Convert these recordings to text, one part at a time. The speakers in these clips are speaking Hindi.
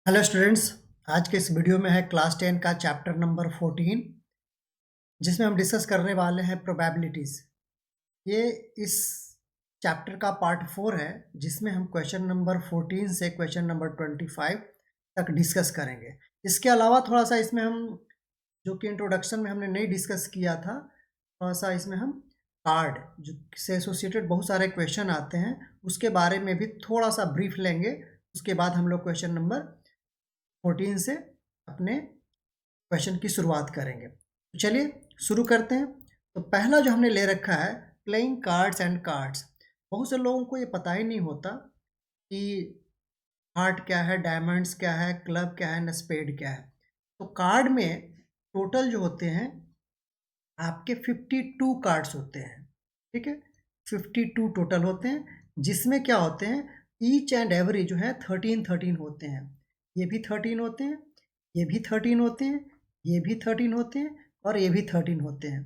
Hello students. आज के इस वीडियो में है क्लास 10 का चैप्टर नंबर 14, जिसमें हम डिस्कस करने वाले हैं प्रोबेबिलिटीज़। ये इस चैप्टर का पार्ट 4 है, जिसमें हम क्वेश्चन नंबर 14 से क्वेश्चन नंबर 25 तक डिस्कस करेंगे। इसके अलावा थोड़ा सा इसमें हम, जो कि इंट्रोडक्शन में हमने नहीं डिस्कस किया था, थोड़ा सा इसमें हम कार्ड जो से एसोसिएटेड बहुत सारे क्वेश्चन आते हैं, उसके बारे में भी थोड़ा सा ब्रीफ लेंगे। उसके बाद हम लोग क्वेश्चन नंबर 14 से अपने क्वेश्चन की शुरुआत करेंगे। तो चलिए शुरू करते हैं। तो पहला जो हमने ले रखा है, प्लेइंग कार्ड्स एंड कार्ड्स। बहुत से लोगों को ये पता ही नहीं होता कि हार्ट क्या है, डायमंड्स क्या है, क्लब क्या है, न स्पेड क्या है। तो कार्ड में टोटल जो होते हैं आपके 52 कार्ड्स होते हैं। ठीक है, 52 टोटल होते हैं, जिसमें क्या होते हैं, ईच एंड एवरी जो है 13 होते हैं। ये भी 13 होते हैं, ये भी 13 होते हैं, ये भी 13 होते हैं, और ये भी 13 होते हैं।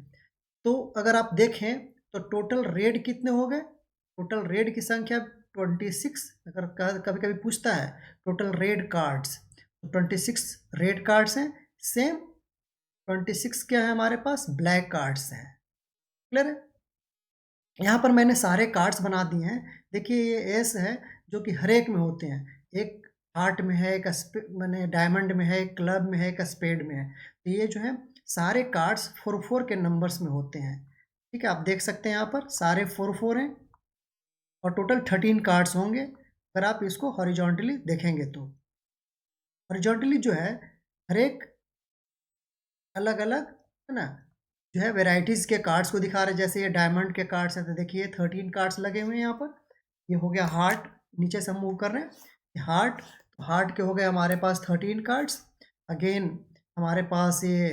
तो अगर आप देखें तो टोटल रेड कितने हो गए? टोटल रेड की संख्या 26। अगर कभी कभी पूछता है टोटल रेड कार्ड्स, तो 26 रेड कार्ड्स हैं। सेम 26 क्या है हमारे पास? ब्लैक कार्ड्स हैं। क्लियर है? यहाँ पर मैंने सारे कार्ड्स बना दिए हैं। देखिए ये एस है, जो कि हर एक में होते हैं। एक हार्ट में है, एक मैंने डायमंड में है, एक क्लब में है, एक स्पेड में है। तो ये जो है सारे कार्ड्स 4 के नंबर्स में होते हैं। ठीक है, आप देख सकते हैं यहाँ पर सारे 4 हैं, और टोटल 13 कार्ड्स होंगे अगर आप इसको हॉरिजॉन्टली देखेंगे तो। हॉरिजॉन्टली जो है हर एक अलग अलग है ना, जो है वेराइटीज के कार्ड्स को दिखा रहे हैं। जैसे ये डायमंड के कार्ड्स हैं, तो देखिए 13 कार्ड्स लगे हुए हैं यहाँ पर। ये हो गया हार्ट, नीचे से हम मूव कर रहे हैं हार्ट। हार्ट के हो गए हमारे पास 13 कार्ड्स। अगेन हमारे पास ये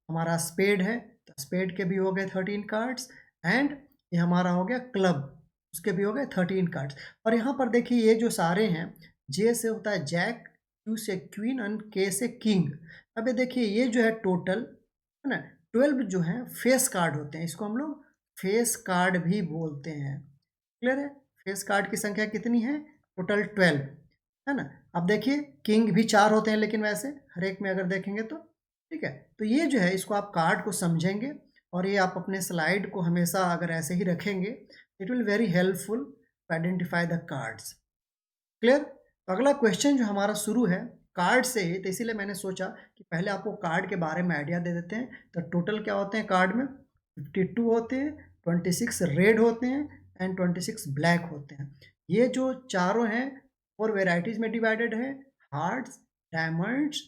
हमारा स्पेड है, तो स्पेड के भी हो गए 13 कार्ड्स। एंड ये हमारा हो गया क्लब, उसके भी हो गए 13 कार्ड्स। और यहाँ पर देखिए ये जो सारे हैं, जे से होता है जैक, क्यू से क्वीन, एंड के से किंग। अब ये देखिए ये जो है टोटल है ना 12 जो है फेस कार्ड होते हैं। इसको हम लोग फेस कार्ड भी बोलते हैं। क्लियर है? फेस कार्ड की संख्या कितनी है? टोटल 12 है ना। अब देखिए किंग भी 4 होते हैं, लेकिन वैसे हर एक में अगर देखेंगे तो ठीक है। तो ये जो है इसको आप कार्ड को समझेंगे, और ये आप अपने स्लाइड को हमेशा अगर ऐसे ही रखेंगे, it will very helpful to identify the cards. Clear? अगला क्वेश्चन जो हमारा शुरू है कार्ड से ही, तो इसीलिए मैंने सोचा कि पहले आपको कार्ड के बारे में आइडिया दे देते हैं। तो टोटल क्या होते हैं कार्ड में? 52 होते हैं, 26 रेड होते हैं, एंड 26 ब्लैक होते हैं। ये जो चारों हैं 4 वेराइटीज में डिवाइडेड है, hearts, diamonds,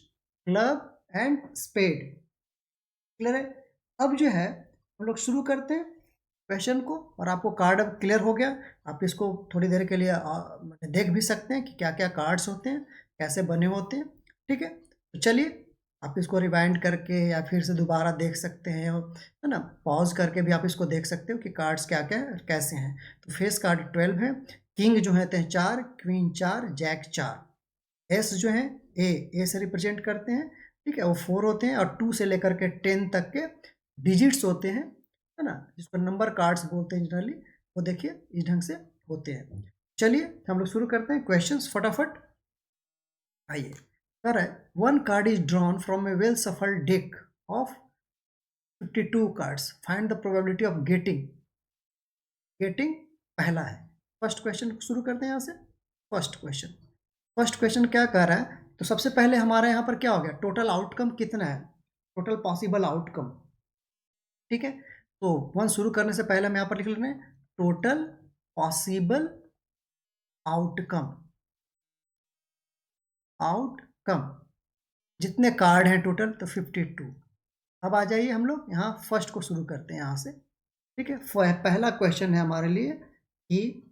club and spade. Clear है? अब जो है हम लोग शुरू करते हैं क्वेश्चन को, और आपको कार्ड अब क्लियर हो गया। आप इसको थोड़ी देर के लिए देख भी सकते हैं कि क्या क्या कार्ड्स होते हैं, कैसे बने होते हैं। ठीक है, तो चलिए आप इसको रिवाइंड करके या फिर से दोबारा देख सकते हैं, है ना। पॉज करके भी आप इसको देख सकते हो कि कार्ड्स क्या क्या कैसे हैं। तो फेस कार्ड 12 है, किंग जो है 4, क्वीन 4, जैक 4। एस जो है ए से रिप्रेजेंट करते हैं। ठीक है, वो 4 होते हैं, और 2 से लेकर के 10 तक के डिजिट्स होते हैं, है ना, जिसको नंबर कार्ड्स बोलते हैं जनरली। वो देखिए इस ढंग से होते हैं। चलिए हम लोग शुरू करते हैं क्वेश्चंस फटाफट। आइए, कर है one card is drawn from a well shuffled deck of 52 cards, find the probability of getting. Getting पहला है। फर्स्ट क्वेश्चन शुरू करते हैं यहाँ से। फर्स्ट क्वेश्चन क्या कह रहा है? तो सबसे पहले हमारे यहाँ पर क्या हो गया, टोटल आउटकम कितना है, टोटल पॉसिबल आउटकम। ठीक है, तो वन शुरू करने से पहले हम यहाँ पर लिख लेते हैं टोटल पॉसिबल आउटकम। आउटकम जितने कार्ड हैं टोटल, तो 52। अब आ जाइए हम लोग यहाँ फर्स्ट को शुरू करते हैं यहाँ से। ठीक है, पहला क्वेश्चन है हमारे लिए कि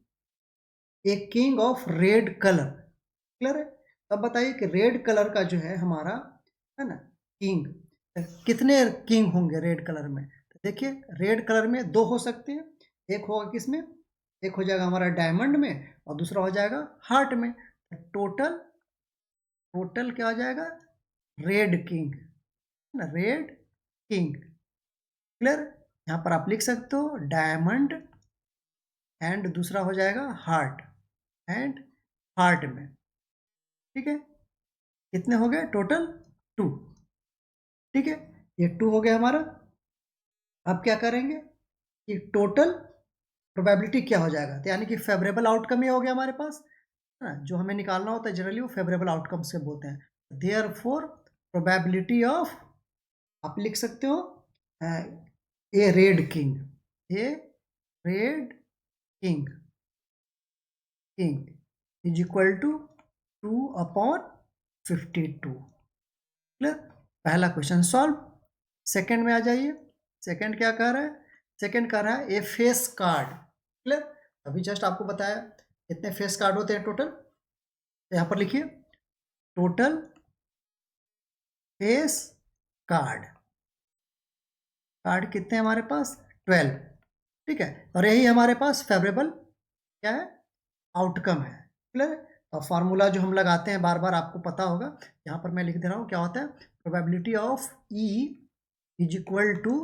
a king of red colour. Clear है? अब बताइए कि रेड कलर का जो है हमारा, है ना, किंग, कितने किंग होंगे रेड कलर में? तो देखिए रेड कलर में 2 हो सकते हैं। एक होगा किसमें? एक हो जाएगा हमारा डायमंड में, और दूसरा हो जाएगा हार्ट में। टोटल टोटल क्या हो जाएगा? रेड किंग, है ना, रेड किंग। क्लियर? यहाँ पर आप लिख सकते हो डायमंड, एंड दूसरा हो जाएगा हार्ट, एंड हार्ट में। ठीक है, कितने हो गए टोटल? 2। ठीक है, ये 2 हो गया हमारा। अब क्या करेंगे कि टोटल प्रोबेबिलिटी क्या हो जाएगा, तो यानी कि फेवरेबल आउटकम ये हो गया हमारे पास, है ना। जो हमें निकालना होता है जनरली वो फेवरेबल आउटकम से बोलते हैं। देयरफॉर प्रोबेबिलिटी ऑफ, आप लिख सकते हो a red king, a red king king is equal to 2/52। Clear, पहला क्वेश्चन सॉल्व। सेकंड में आ जाइए। सेकंड क्या कह रहा है? सेकंड कह रहा है ए फेस कार्ड। क्लियर, अभी जस्ट आपको बताया कितने फेस कार्ड होते हैं टोटल, तो यहां पर लिखिए टोटल फेस कार्ड। कार्ड कितने हैं हमारे पास? 12। ठीक है, और यही हमारे पास फेवरेबल क्या है? आउटकम है। क्लियर, और फार्मूला जो हम लगाते हैं बार बार आपको पता होगा, यहाँ पर मैं लिख दे रहा हूँ क्या होता है। Probability of E is equal to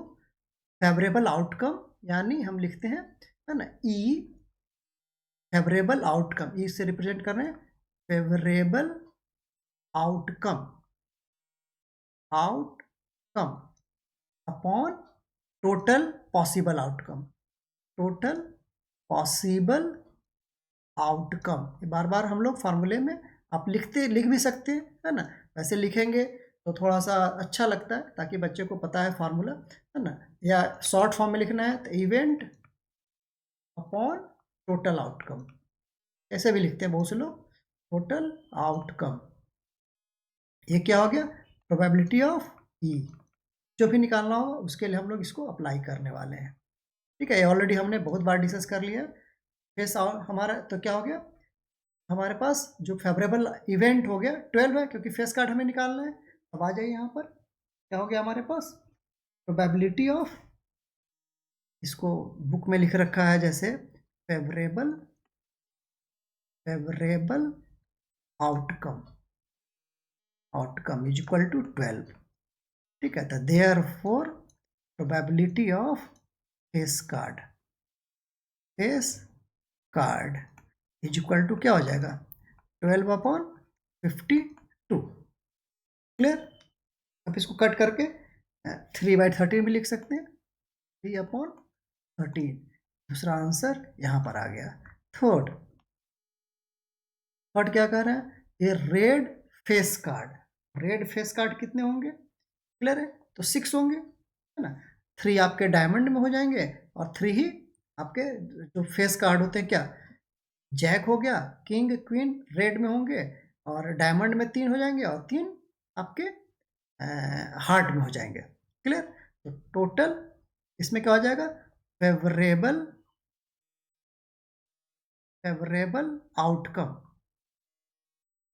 favourable outcome, यानी हम लिखते हैं, है ना, ई फेवरेबल आउटकम, ई से रिप्रेजेंट कर रहे हैं favourable outcome, outcome upon total possible outcome, total possible outcome. बार बार हम लोग फार्मूले में आप लिख भी सकते हैं, है ना। वैसे लिखेंगे तो थोड़ा सा अच्छा लगता है, ताकि बच्चे को पता है फार्मूला, है ना। या शॉर्ट फॉर्म में लिखना है तो इवेंट अपॉन टोटल आउटकम, ऐसे भी लिखते हैं बहुत से लोग, टोटल आउटकम। ये क्या हो गया? प्रोबेबिलिटी ऑफ ई। जो भी निकालना होगा उसके लिए हम लोग इसको अप्लाई करने वाले हैं। ठीक है, ये ऑलरेडी हमने बहुत बार डिस्कस कर लिया। फेस हमारा तो क्या हो गया, हमारे पास जो फेवरेबल इवेंट हो गया 12 है, क्योंकि फेस कार्ड हमें निकालना है। अब आ जाइए यहाँ पर, क्या हो गया हमारे पास? प्रोबेबिलिटी ऑफ, इसको बुक में लिख रखा है जैसे favourable, favourable outcome, outcome is equal to 12। ठीक है, तो therefore probability of face card, face card is equal to क्या हो जाएगा? 12/52। क्लियर, अब इसको कट करके 3/13 भी लिख सकते हैं, 3/13। दूसरा आंसर यहाँ पर आ गया। थर्ड, थर्ड क्या कह रहा है? ये red face card, red face card कितने होंगे? क्लियर है, तो 6 होंगे, है ना। 3 आपके डायमंड में हो जाएंगे, और 3 ही आपके जो फेस कार्ड होते हैं, क्या जैक हो गया, किंग क्वीन रेड में होंगे, और डायमंड में 3 हो जाएंगे, और 3 आपके हार्ट में हो जाएंगे। क्लियर, तो टोटल इसमें क्या हो जाएगा? फेवरेबल, फेवरेबल आउटकम,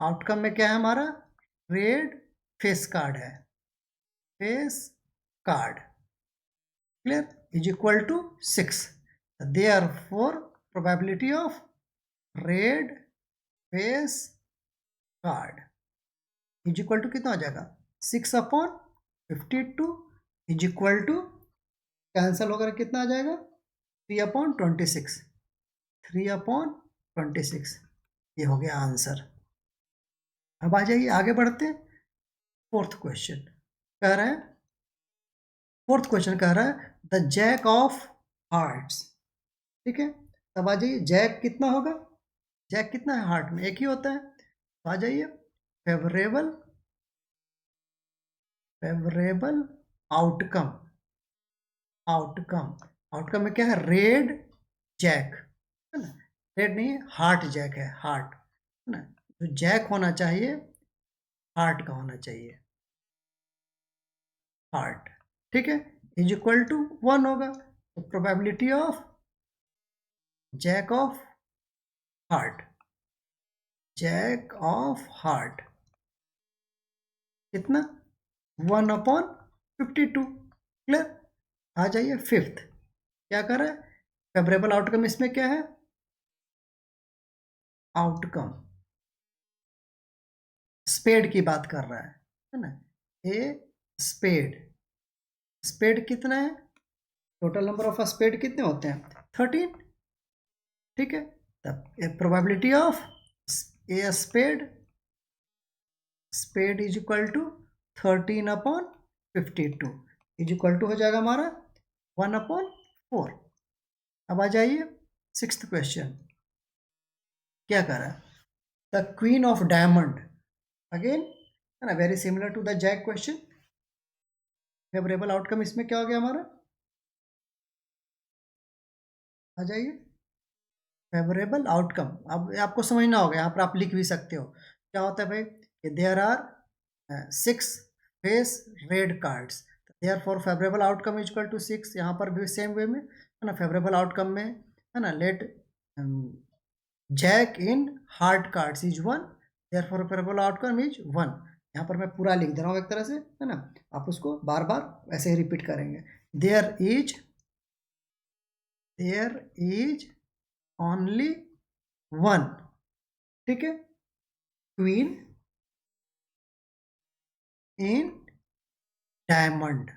आउटकम में क्या है हमारा? रेड फेस कार्ड है, face card. Clear, is equal to 6। Therefore probability of red face card is equal to कितना हो जाएगा? 6/52 इज इक्वल टू, कैंसल होकर कितना आ जाएगा? 3/26, 3/26। ये हो गया आंसर। अब आ जाइए आगे बढ़ते हैं। फोर्थ क्वेश्चन कह रहा है, फोर्थ क्वेश्चन कह रहा है द जैक ऑफ हार्ट्स। ठीक है, अब आ जाइए, जैक कितना होगा? जैक कितना है हार्ट में? एक ही होता है। तो आ जाइए favourable, favourable outcome, outcome, outcome में क्या है? रेड जैक, है ना। रेड नहीं है, हार्ट जैक है, हार्ट, है ना। जो जैक होना चाहिए हार्ट का होना चाहिए, हार्ट। ठीक है, इज इक्वल टू 1 होगा, तो probability of jack of heart, jack of heart कितना? 1/52। क्लियर, आ जाइए फिफ्थ, क्या कर रहा है? फेवरेबल आउटकम इसमें क्या है? आउटकम स्पेड की बात कर रहा है ना। ए स्पेड, स्पेड कितना है? टोटल नंबर ऑफ स्पेड कितने होते हैं? 13। ठीक है, तब probability of a spade, spade is equal to 13/52 is equal to हो जाएगा हमारा 1/4। अब आ जाइए 6th क्वेश्चन। क्या कर रहा है? The queen of diamond, again है ना, very similar to the jack question. Favourable outcome इसमें क्या हो गया हमारा? आ जाइए, फेवरेबल आउटकम। अब आपको समझना होगा, यहाँ पर आप लिख भी सकते हो। क्या होता है भाई कि there are 6 face red cards, therefore favourable outcome is equal to 6। यहाँ पर भी सेम वे में है ना, फेवरेबल आउटकम में है ना, let jack in heart cards is 1, therefore favourable outcome is 1। यहाँ पर मैं पूरा लिख दे रहा हूँ एक तरह से, है ना, आप उसको बार बार ऐसे ही रिपीट करेंगे। देयर इज ओनली 1, ठीक है, क्वीन इन डायमंड,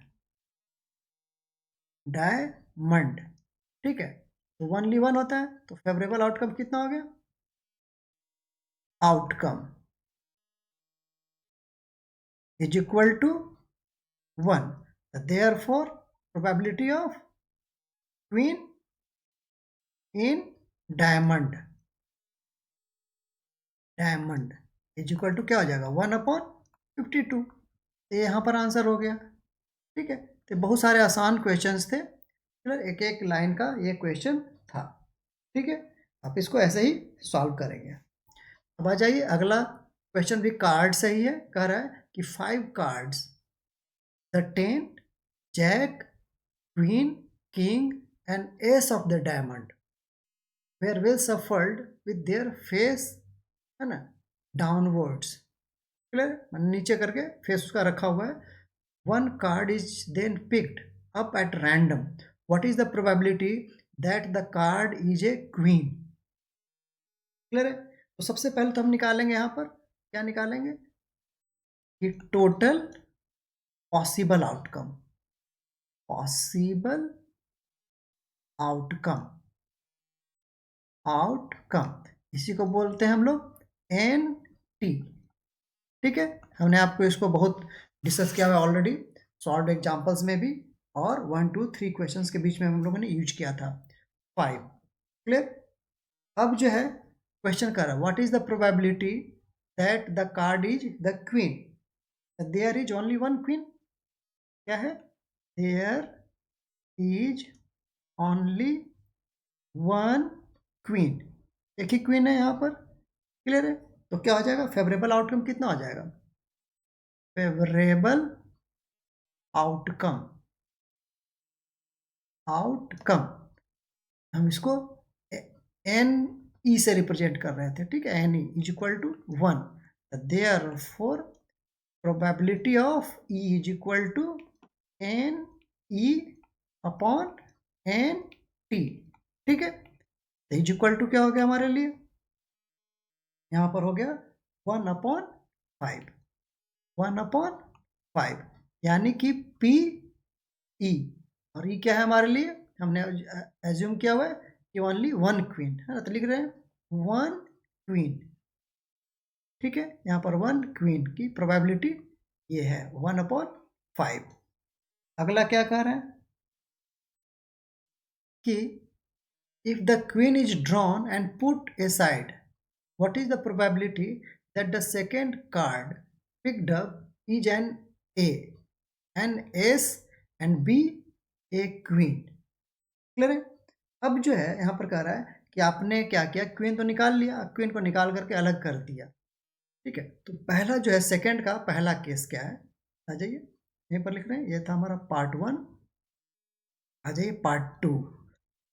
ठीक है। तो ओनली 1 होता है, तो फेवरेबल आउटकम कितना हो गया? Outcome is equal to 1, therefore probability of queen in diamond is equal to क्या हो जाएगा? 1/52। तो यहाँ पर आंसर हो गया, ठीक है। तो बहुत सारे आसान क्वेश्चंस थे, एक एक लाइन का ये क्वेश्चन था, ठीक है। आप इसको ऐसे ही सॉल्व करेंगे। अब आ जाइए, अगला क्वेश्चन भी कार्ड से ही है। कह रहा है कि 5 cards, the 10, jack, queen, king and ace of the diamond were well shuffled with their face, है ना, डाउनवर्ड्स, क्लियर, नीचे करके फेस उसका रखा हुआ है। One card is then picked up at random, what is the probability that the card is a queen? Clear है? तो सबसे पहले तो हम निकालेंगे यहाँ पर, क्या निकालेंगे कि टोटल पॉसिबल आउटकम, इसी को बोलते हैं हम लोग NT, ठीक है। हमने आपको इसको बहुत डिस्कस किया हुआ ऑलरेडी, सॉल्व एग्जांपल्स में भी, और 1 2 3 क्वेश्चंस के बीच में हम लोगों ने यूज किया था 5, क्लियर। अब जो है क्वेश्चन कर रहा है what is the probability that the card is the queen? There is only 1 queen, क्या है? देयर इज ओनली 1 क्वीन, एक ही क्वीन है यहाँ पर, क्लियर है। तो क्या हो जाएगा? फेवरेबल आउटकम कितना हो जाएगा? फेवरेबल आउटकम हम इसको एन ई से रिप्रेजेंट कर रहे थे, ठीक है। N E is equal to 1, therefore probability of E is equal to N E upon N T, ठीक है। तो इज इक्वल टू क्या हो गया हमारे लिए? यहाँ पर हो गया 1/5, 1/5, यानी कि पी ई, और ई क्या है हमारे लिए? हमने एज्यूम किया हुआ है कि ओनली 1 क्वीन, है ना, तो लिख रहे हैं 1 क्वीन, ठीक है। यहाँ पर 1 क्वीन की प्रोबेबिलिटी ये है 1/5। अगला क्या कह रहे हैं कि if the queen is drawn and put aside, what is the probability that the second card picked up is an A, an S and B a queen? Clear है? अब जो है यहाँ पर कह रहा है कि आपने क्या किया, क्वीन तो निकाल लिया, क्वीन को निकाल करके अलग कर दिया, ठीक है। तो पहला जो है सेकंड का पहला केस क्या है, आ जाइए यहीं पर लिख रहे हैं, ये था हमारा पार्ट 1। आ जाइए पार्ट 2,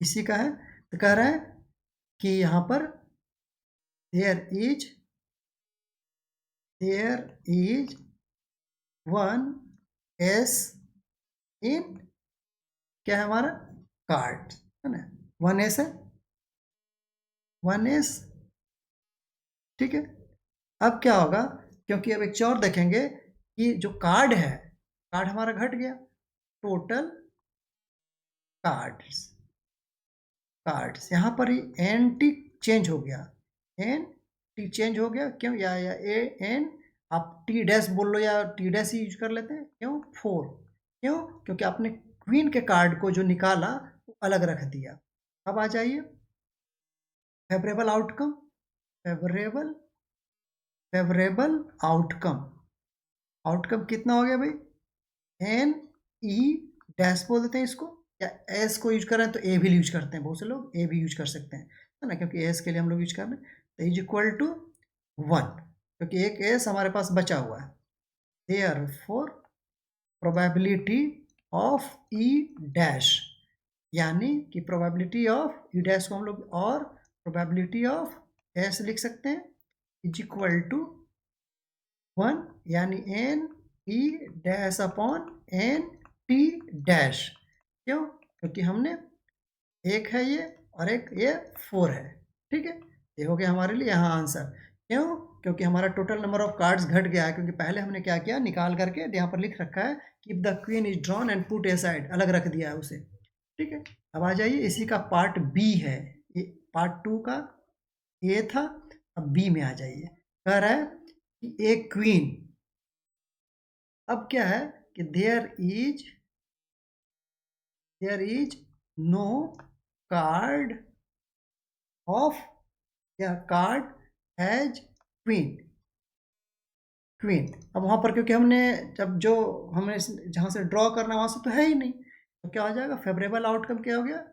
इसी का है। तो कह रहा है कि यहाँ पर देयर इज 1 S इन, क्या है हमारा? कार्ड, है ना, 1 S है, 1 S, ठीक है। अब क्या होगा, क्योंकि अब एक चीज और देखेंगे कि जो कार्ड है, कार्ड हमारा घट गया, टोटल कार्ड्स यहाँ पर ही एन टी चेंज हो गया, एन टी चेंज हो गया, क्यों? या ए एन आप टी डैश बोल लो या टी डैश ही यूज कर लेते हैं। क्यों? 4। क्यों? क्योंकि आपने क्वीन के कार्ड को जो निकाला वो अलग रख दिया। अब आ जाइए favourable outcome. Favourable favourable outcome. Outcome कितना हो गया भाई? एन ई डैश बोल देते हैं इसको, या एस को यूज कर रहे हैं तो ए भी यूज करते हैं, बहुत से लोग ए भी यूज कर सकते हैं, है ना, क्योंकि एस के लिए हम लोग यूज कर रहे हैं। तो इज इक्वल टू 1, क्योंकि एक एस हमारे पास बचा हुआ है। Therefore probability of E dash, यानी कि प्रोबेबिलिटी ऑफ ई डैश को हम लोग और प्रोबेबिलिटी ऑफ एस लिख सकते हैं इज इक्वल टू 1, यानी N E dash upon N T dash. क्यों? क्योंकि हमने एक है ये और एक ये 4 है। ठीक है, ये हो गया हमारे लिए यहाँ आंसर। क्यों? क्योंकि हमारा टोटल नंबर ऑफ कार्ड्स घट गया है, क्योंकि पहले हमने क्या किया, निकाल करके यहाँ पर लिख रखा है कि the queen is drawn and put A side, अलग रख दिया है उसे। ठीक है, अब आ जाइए, इसी का पार्ट बी है, ये पार्ट 2 का ए था, अब बी में आ जाइए। कह रहा है कि ए क्वीन, अब क्या है कि there is no card of, या कार्ड हैज क्वीन। क्वीन, अब वहां पर क्योंकि हमने जब जो हमें जहां से ड्रॉ करना वहां से तो है ही नहीं, तो क्या हो जाएगा? फेवरेबल आउटकम क्या हो गया?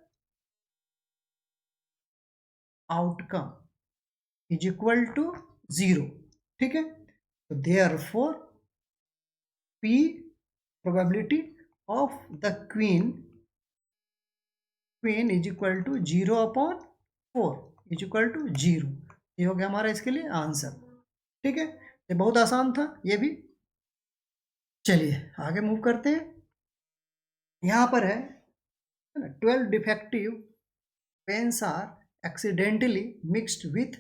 Outcome is equal to 0। ठीक है, तो therefore P probability of the queen is equal to 0 upon 4 is equal to 0। ये हो गया हमारा इसके लिए आंसर। ठीक है, ये बहुत आसान था ये भी। चलिए आगे मूव करते हैं। यहाँ पर है 12 defective pens are accidentally mixed with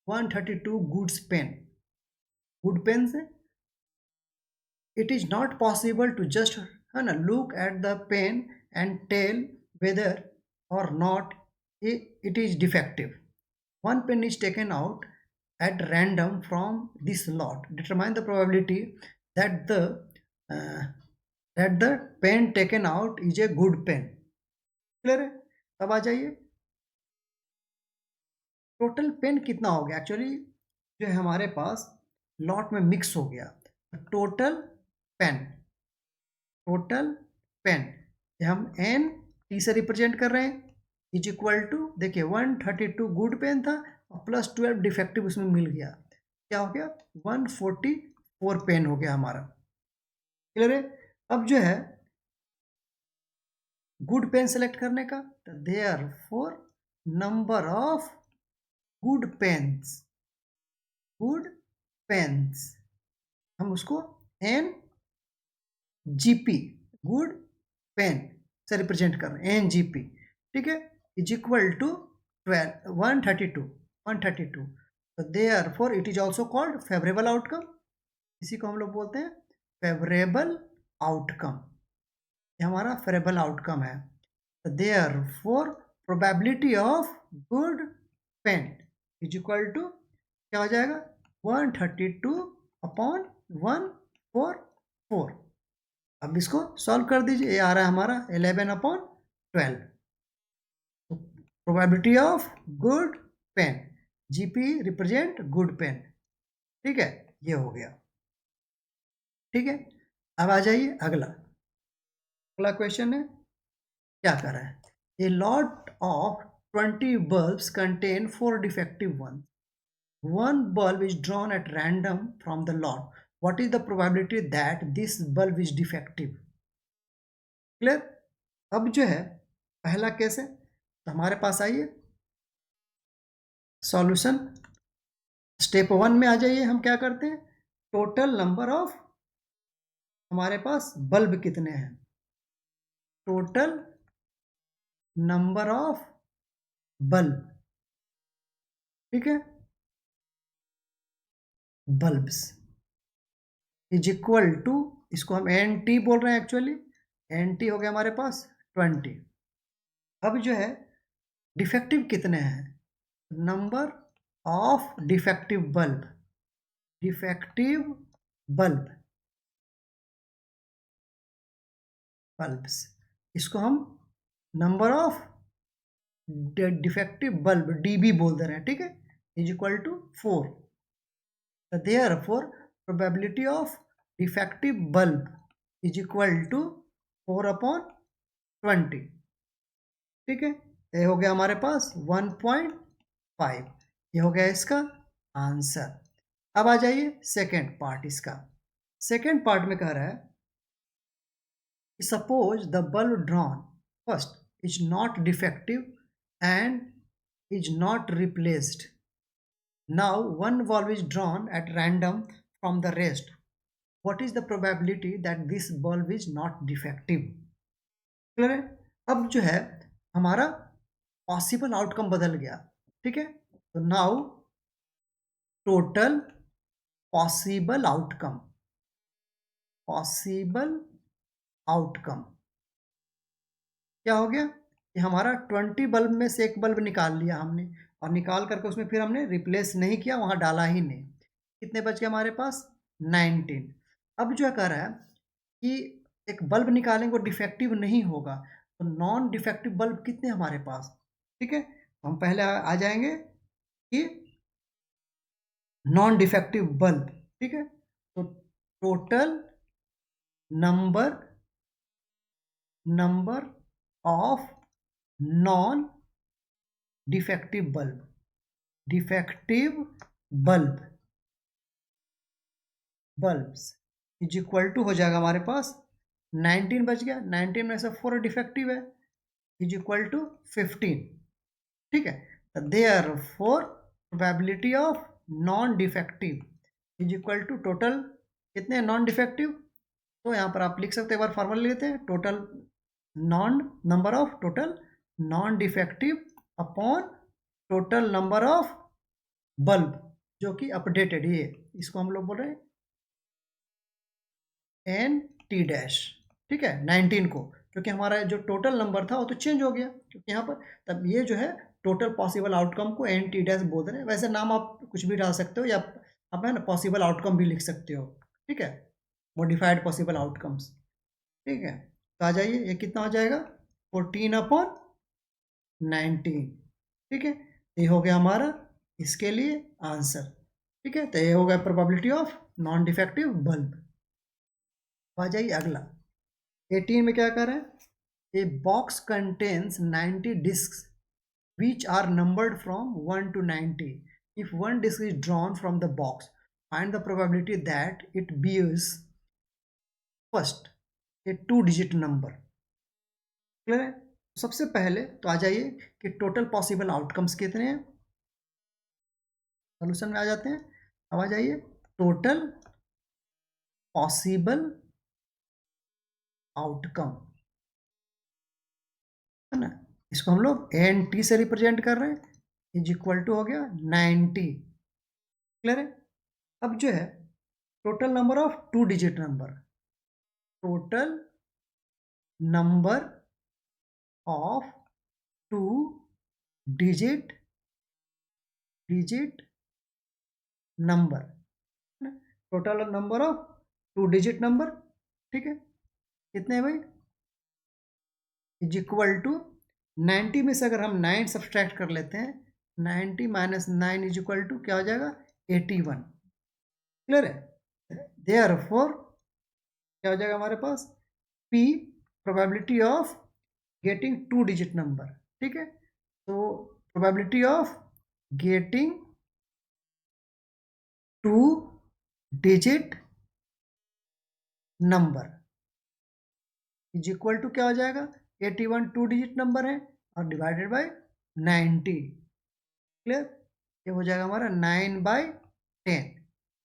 132 goods pen. Good pens है, it is not possible to just, है ना, look at the pen and tell whether or not it is defective. One pen is taken out at random from this lot. Determine the probability that uh, the pen taken out is a good pen. Clear है? अब आ जाइए, टोटल पेन कितना हो गया? एक्चुअली जो है हमारे पास लॉट में मिक्स हो गया। टोटल पेन, टोटल पेन हम एन टी से रिप्रेजेंट कर रहे हैं इज इक्वल टू, देखिए 132 गुड पेन था और प्लस 12 डिफेक्टिव उसमें मिल गया, क्या हो गया? 144 पेन हो गया हमारा। क्लियर है? अब जो है गुड पेन सेलेक्ट करने का, तो therefore number of good pens, good pens हम उसको एन जीपी, गुड पेन से रिप्रेजेंट कर रहे हैं, एन जीपी। ठीक है, इज इक्वल टू 132। तो therefore it is also called favourable outcome. इसी को हम लोग बोलते हैं फेवरेबल आउटकम। ये हमारा फेवरेबल आउटकम है। तो therefore probability of good pen is equal to क्या हो जाएगा? 132 अपॉन 144। अब इसको सॉल्व कर दीजिए, ये आ रहा है हमारा 11 upon 12। Probability of good pen, GP represent good pen. ठीक है, ये हो गया। ठीक है, अब आ जाइए अगला। अगला क्वेश्चन है, क्या कर रहा है? A lot of 20 bulbs contain 4 defective ones. One bulb is drawn at random from the lot. What is the probability that this bulb is defective? Clear? अब जो है पहला केस है, तो हमारे पास आइए सॉल्यूशन स्टेप 1 में आ जाइए। हम क्या करते हैं, टोटल नंबर ऑफ हमारे पास बल्ब कितने हैं, टोटल नंबर ऑफ बल्ब, ठीक है, बल्ब्स इज इक्वल टू, इसको हम एन टी बोल रहे हैं, एक्चुअली एन टी हो गया हमारे पास 20। अब जो है डिफेक्टिव कितने हैं, number of defective bulb, defective bulb, bulbs, इसको हम number of defective bulb DB बोल दे रहे हैं, ठीक है, is equal to 4. Therefore probability of defective bulb is equal to 4/20. ठीक है, ये हो गया हमारे पास 1.5. ये हो गया इसका आंसर. अब आ जाइए सेकेंड पार्ट इसका. सेकेंड पार्ट में कह रहा है suppose the bulb drawn first is not defective and is not replaced. Now one valve is drawn at random from the rest. What is the probability that this bulb is not defective? Clear है. अब जो है हमारा पॉसिबल आउटकम बदल गया, ठीक है. तो now total possible outcome, possible outcome क्या हो गया कि हमारा 20 बल्ब में से एक बल्ब निकाल लिया हमने, और निकाल करके उसमें फिर हमने रिप्लेस नहीं किया, वहाँ डाला ही नहीं. कितने बच गए हमारे पास? 19. अब जो कह रहा है कि एक बल्ब निकालेंगे वो डिफेक्टिव नहीं होगा, तो नॉन डिफेक्टिव बल्ब कितने हमारे पास, ठीक है. तो हम पहले आ जाएंगे कि नॉन डिफेक्टिव बल्ब, ठीक है. तो total number of non defective bulb, defective bulbs is equal to हो जाएगा हमारे पास 19 बच गया, 19 में से 4 डिफेक्टिव है, इज इक्वल टू 15. ठीक है, therefore probability of non defective is equal to total कितने नॉन डिफेक्टिव. तो यहाँ पर आप लिख सकते हैं, एक बार फॉर्मूला लेते हैं, total number of total non defective upon total number of bulb जो कि अपडेटेड, ये इसको हम लोग बोल रहे हैं एन टी डैश. ठीक है, 19 को, क्योंकि हमारा जो टोटल नंबर था वो तो चेंज हो गया, क्योंकि यहाँ पर तब ये जो है टोटल पॉसिबल आउटकम को एन टी डैश बोल रहे हैं. वैसे नाम आप कुछ भी डाल सकते हो, या आप है ना पॉसिबल आउटकम भी लिख सकते हो. ठीक है, मॉडिफाइड पॉसिबल आउटकम्स. ठीक है, तो आ जाइए, ये कितना हो जाएगा 14/19. ठीक है, ये हो गया हमारा इसके लिए आंसर. ठीक है, तो ये हो गया probability of non defective bulb. आ जाइए अगला 18 में क्या कर रहे हैं, a box contains 90 disc which are numbered from 1 to 90. If one disk is drawn from the box, find the probability that it bears first a 2-digit number. Clear है. सबसे पहले तो आ जाइए कि टोटल पॉसिबल आउटकम्स कितने हैं, सोल्यूशन में आ जाते हैं. अब आ जाइए टोटल पॉसिबल आउटकम, है ना, इसको हम लोग एन टी से रिप्रेजेंट कर रहे हैं, इज इक्वल टू हो गया 90. क्लियर है. अब जो है total number of 2-digit number, total number of 2-digit number, total number of 2-digit number. ठीक है, कितने हैं भाई, इज इक्वल टू 90 में से अगर हम 9 सब्सट्रैक्ट कर लेते हैं, 90 माइनस 9 इज इक्वल टू क्या हो जाएगा 81. क्लियर है. देयरफॉर क्या हो जाएगा हमारे पास P probability of getting 2-digit number. ठीक है, तो probability of getting 2-digit number is equal to क्या हो जाएगा 81 2-digit नंबर है और डिवाइडेड बाय 90. क्लियर, ये हो जाएगा हमारा 9/10.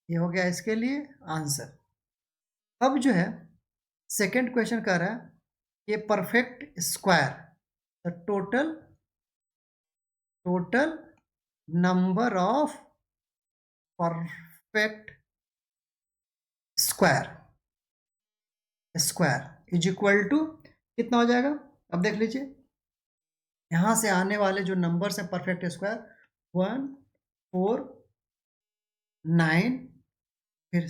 ये हो गया इसके लिए आंसर. अब जो है सेकंड क्वेश्चन कर रहा है ये perfect square, the total number of perfect square is equal to कितना हो जाएगा. अब देख लीजिए, यहां से आने वाले जो नंबर्स हैं परफेक्ट स्क्वायर 1 4 9 फिर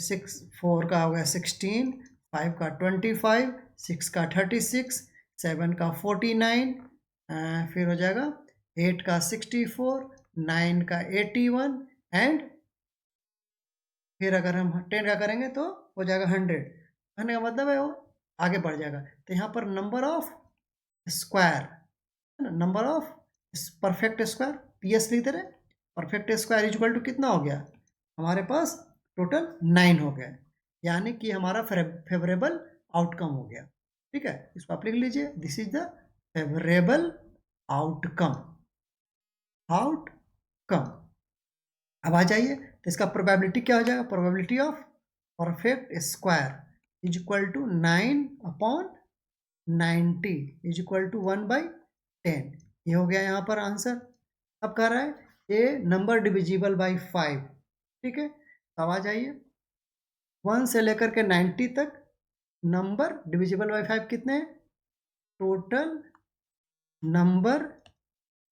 4 का हो गया 16, 5 का 25, 6 का 36, 7 का 49, फिर हो जाएगा 8 का 64, 9 का 81 एंड फिर अगर हम 10 का करेंगे तो हो जाएगा 100। कहने का मतलब है वो आगे बढ़ जाएगा। तो यहाँ पर नंबर ऑफ स्क्वायर है ना, number of perfect square PS लिखते रहे। परफेक्ट स्क्वायर इक्वल टू कितना हो गया हमारे पास, टोटल 9 हो गया, यानी कि हमारा फेवरेबल आउटकम हो गया। ठीक है, इसको आप लिख लीजिए, this is the favourable outcome. Outcome. अब आ जाइए, तो इसका प्रोबेबिलिटी क्या हो जाएगा, probability of perfect square is equal to 9/90 is equal to 1/10। ये हो गया यहाँ पर आंसर। अब कह रहा है ए नंबर डिविजिबल बाई 5। ठीक है, अब आ जाइए 1 से लेकर के 90 तक नंबर डिविजिबल बाई 5 कितने हैं, टोटल नंबर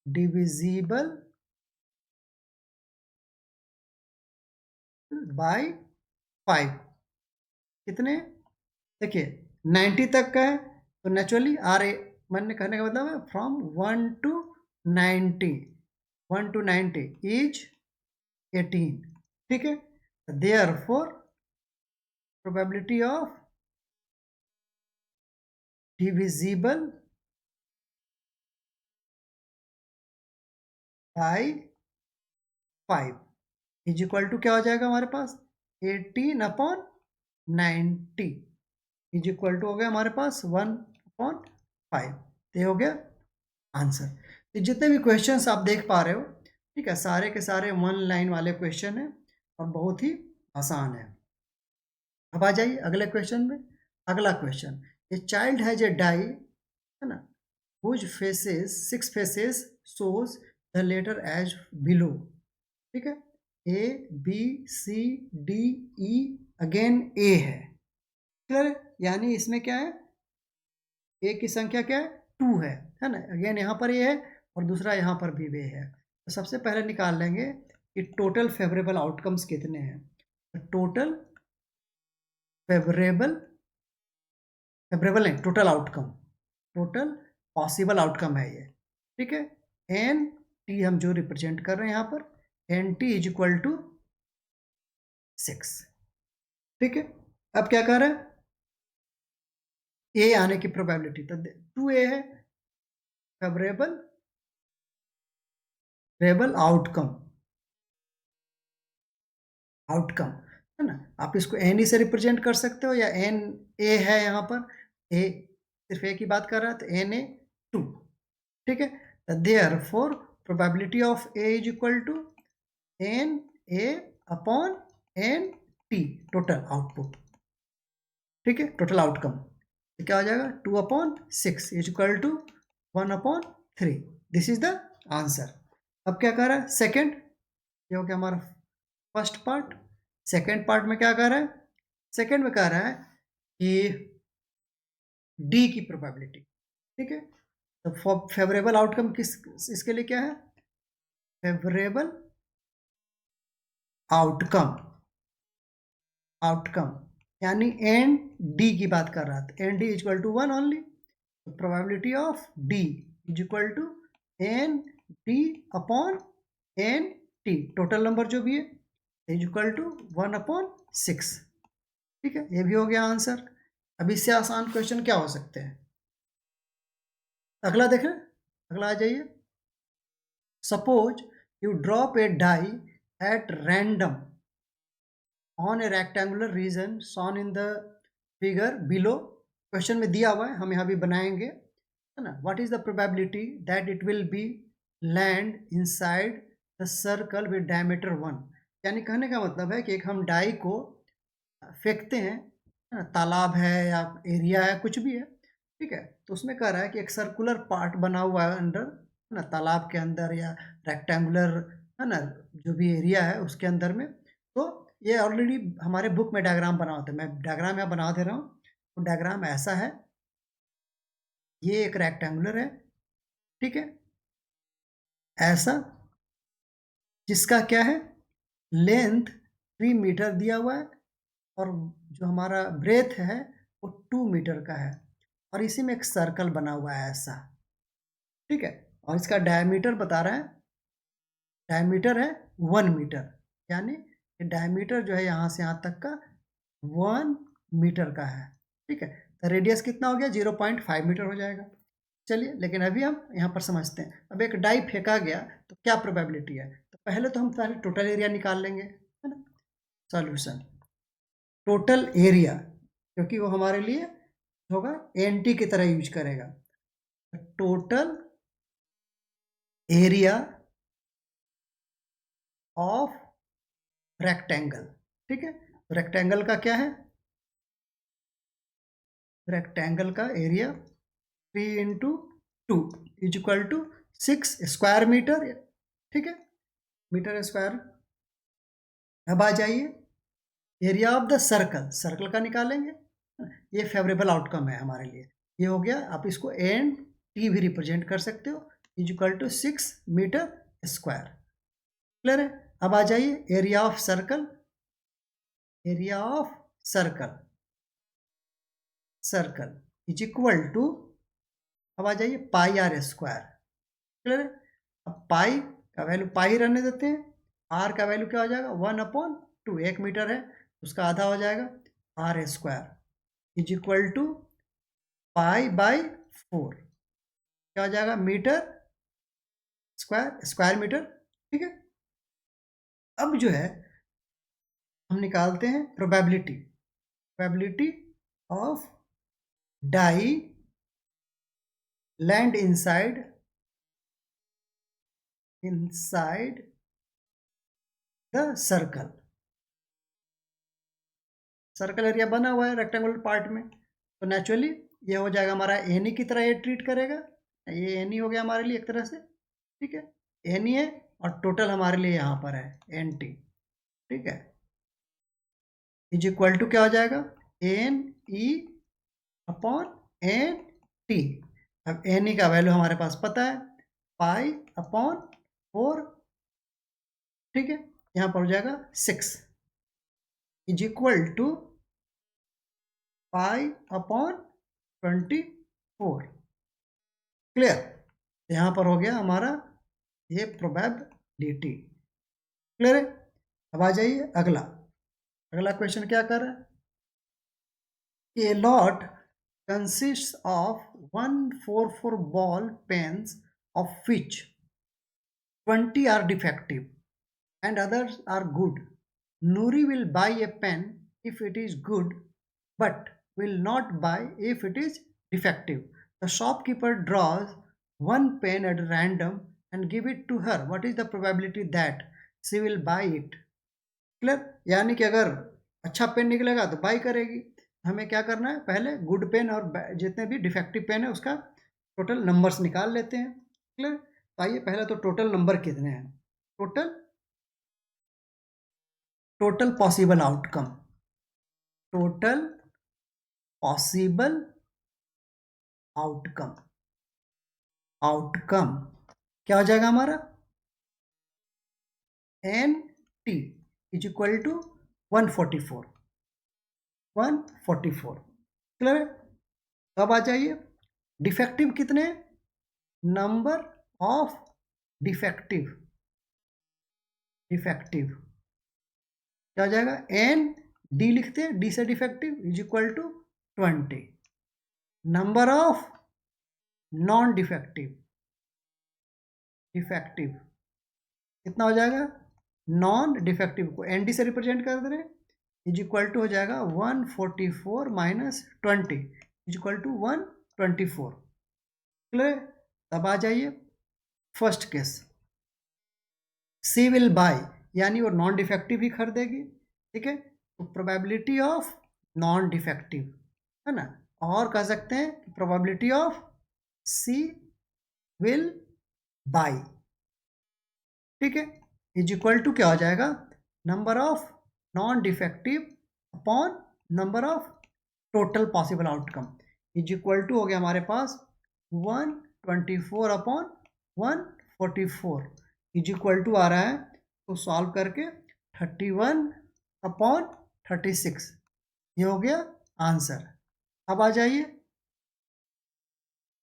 डिविजिबल बाई 5 कितने, देखिए 90 तक का है तो नेचुरली आर ए मन कहने का मतलब है फ्रॉम 1 to 90, 1 to 90 इज 18। ठीक है, therefore probability of divisible by 5 is equal to क्या हो जाएगा हमारे पास, 18/90 इज इक्वल टू हो गया हमारे पास 1/5। ये हो गया आंसर। तो जितने भी क्वेश्चंस आप देख पा रहे हो, ठीक है, सारे के सारे 1 लाइन वाले क्वेश्चन हैं और बहुत ही आसान है। अब आ जाइए अगले क्वेश्चन में। अगला question, a child has a die है ना, whose faces 6 faces shows the letter as below. ठीक है, ABCDE अगेन ए है, यानी इसमें क्या है, ए की संख्या क्या है, 2 है ना, अगेन यहाँ पर ये है और दूसरा यहाँ पर भी वे है। तो सबसे पहले निकाल लेंगे कि टोटल फेवरेबल आउटकम्स कितने हैं। तो टोटल फेवरेबल नहीं, total outcome, total possible outcome है ये। ठीक है, एन टी हम जो रिप्रेजेंट कर रहे हैं यहाँ पर, N T is equal to 6। ठीक है, अब क्या कर रहे हैं, ए आने की प्रोबेबिलिटी तो 2A है, फेवरेबल आउटकम, आउटकम है ना। आप इसको एन ई से रिप्रेजेंट कर सकते हो या एन ए है, यहाँ पर ए सिर्फ ए की बात कर रहा है तो Na2। ठीक है, therefore probability of A is equal to Na/N/T total output. ठीक है, टोटल आउटकम तो क्या हो जाएगा, 2/6 is equal to 1/3। This is the answer. अब क्या कर रहा है, सेकेंड, ये हो गया हमारा फर्स्ट पार्ट। सेकेंड पार्ट में क्या कर रहा है, सेकेंड में कह रहा है कि डी की प्रोबेबिलिटी। ठीक है, तो फेवरेबल आउटकम किस, इसके लिए क्या है, फेवरेबल आउटकम, आउटकम यानी एन डी की बात कर रहा था, N D is equal to 1 only. Probability of D is equal to N D upon N T, total number जो भी है, इज इक्वल टू 1/6। ठीक है, ये भी हो गया आंसर। अब इससे आसान क्वेश्चन क्या हो सकते हैं, अगला देखें, अगला आ जाइए। Suppose you drop a die at random on a rectangular region shown in the figure below. Question में दिया हुआ है, हम यहाँ भी बनाएंगे है ना। What is the probability that it will be land inside the circle with diameter 1। यानी कहने का मतलब है कि एक हम डाई को फेंकते हैं है ना, तालाब है या एरिया है, कुछ भी है, ठीक है, तो उसमें कह रहा है कि एक सर्कुलर पार्ट बना हुआ है अंदर है ना, तालाब के अंदर या रेक्टेंगुलर है ना, जो भी एरिया है उसके अंदर में। तो ये ऑलरेडी हमारे बुक में डायग्राम बना होता है, मैं डायग्राम यहाँ बना दे रहा हूँ। तो डायग्राम ऐसा है, ये एक रेक्टेंगुलर है, ठीक है, ऐसा, जिसका क्या है, लेंथ 3 मीटर दिया हुआ है और जो हमारा ब्रेथ है वो 2 मीटर का है, और इसी में एक सर्कल बना हुआ है ऐसा, ठीक है। और इसका डायमीटर बता रहा है, डायमीटर है 1 मीटर, यानी ये डायमीटर जो है यहाँ से यहाँ तक का 1 मीटर का है, ठीक है। तो रेडियस कितना हो गया, 0.5 मीटर हो जाएगा। चलिए, लेकिन अभी हम यहाँ पर समझते हैं। अब एक डाई फेंका गया तो क्या प्रोबेबिलिटी है, तो पहले तो हम पहले टोटल एरिया निकाल लेंगे, है ना। सॉल्यूशन, टोटल एरिया, क्योंकि वो हमारे लिए होगा एनटी की तरह यूज करेगा, टोटल एरिया ऑफ रेक्टेंगल, ठीक है। तो रेक्टेंगल का क्या है, रेक्टेंगल का area 3 into 2 is equal to 6 square metre, ठीक है, मीटर स्क्वायर। अब आ जाइए area of the circle, circle का निकालेंगे, ये फेवरेबल आउटकम है हमारे लिए, ये हो गया। आप इसको एन टी भी रिप्रेजेंट कर सकते हो, is equal to 6 metre square, clear है। अब आ जाइए area of circle, area of circle, circle is equal to, अब आ जाइए पाई आर स्क्वायर, क्लियर है। अब पाई का वैल्यू पाई रहने देते हैं, आर का वैल्यू क्या हो जाएगा 1/2, 1 मीटर है उसका आधा हो जाएगा R square is equal to pi by 4, क्या हो जाएगा मीटर स्क्वायर, स्क्वायर मीटर, ठीक है। अब जो है हम निकालते हैं probability, probability of die land inside the circle, circle area बना हुआ है रेक्टेंगुलर पार्ट में, तो नेचुरली ये हो जाएगा हमारा एनी की तरह, ये ट्रीट करेगा, ये एनी हो गया हमारे लिए एक तरह से, ठीक है। एनी है और टोटल हमारे लिए यहाँ पर है एन टी, ठीक है, इज इक्वल टू क्या हो जाएगा N E upon N T. अब एन ई का वैल्यू हमारे पास पता है पाई अपॉन 4, ठीक है, यहाँ पर हो जाएगा 6 is equal to pi upon 24, clear. यहाँ पर हो गया हमारा ये प्रोबेबिलिटी, क्लियर है। अब आ जाइए अगला, अगला क्वेश्चन क्या कर रहा है, A lot consists of 144 ball pens, of which 20 are defective and others are good. Nuri will buy a pen if it is good, but will not buy if it is defective. The shopkeeper draws one pen at random and give it to her. What is the probability that she will buy it? Clear, यानी कि अगर अच्छा पेन निकलेगा तो बाई करेगी। हमें क्या करना है, पहले गुड पेन और जितने भी डिफेक्टिव पेन है उसका टोटल नंबर्स निकाल लेते हैं, क्लियर। तो आइए पहले तो टोटल नंबर कितने हैं, total, total possible outcome, total possible outcome, outcome क्या हो जाएगा हमारा N T is equal to 144, 144, clear है। अब आ जाइए डिफेक्टिव कितने, नंबर ऑफ डिफेक्टिव, डिफेक्टिव क्या हो जाएगा एन डी लिखते हैं, डी से defective is equal to 20, number of non defective, defective कितना हो जाएगा, नॉन डिफेक्टिव को एन डी से रिप्रेजेंट कर दे रहे हैं, इज इक्वल टू हो जाएगा 144 minus 20 is equal to 124, clear. तब आ जाइए first case, she will buy, यानी वो नॉन डिफेक्टिव ही खरीदेगी, ठीक है। तो प्रोबेबिलिटी ऑफ नॉन डिफेक्टिव है ना, और कह सकते हैं कि probability of she will buy, ठीक है, इज इक्वल टू क्या हो जाएगा number of non defective upon number of total possible outcome is equal to हो गया हमारे पास 124 अपॉन 144 इज इक्वल टू आ रहा है, तो सॉल्व करके 31 अपॉन 36 ये हो गया आंसर। अब आ जाइए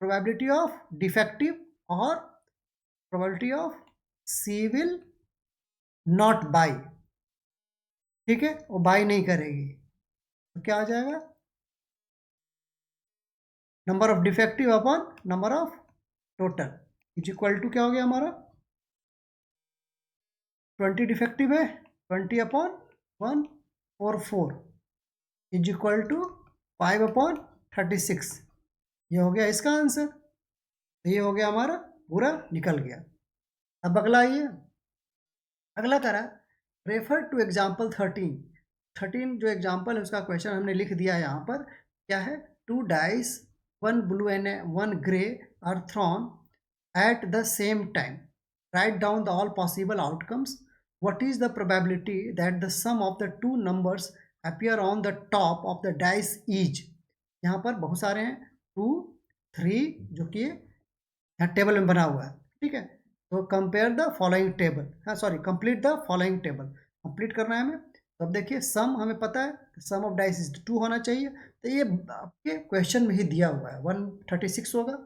प्रोबेबिलिटी ऑफ डिफेक्टिव और probability of she will not buy. ठीक है, वो बाई नहीं करेगी, तो क्या आ जाएगा, number of defective upon number of total is equal to क्या हो गया हमारा, 20 डिफेक्टिव है, 20 upon 144 is equal to 5 upon 36। ये हो गया इसका आंसर। तो ये हो गया हमारा पूरा निकल गया। अब अगला आइए, अगला करा रेफर टू एग्जाम्पल 13 जो एग्जाम्पल है उसका क्वेश्चन हमने लिख दिया है यहाँ पर। क्या है, 2 dice 1 blue and 1 grey are thrown at the same time. Write down the all possible outcomes. What is the probability that the sum of the two numbers appear on the top of the dice each? यहाँ पर बहुत सारे हैं, 2 3 जो कि यहाँ टेबल में बना हुआ है। ठीक है, तो कंपेयर द फॉलोइंग टेबल, हाँ sorry complete the following table, complete करना है हमें। तो अब देखिए सम हमें पता है, सम ऑफ डाइस इज 2 होना चाहिए, तो ये आपके क्वेश्चन में ही दिया हुआ है 136 होगा।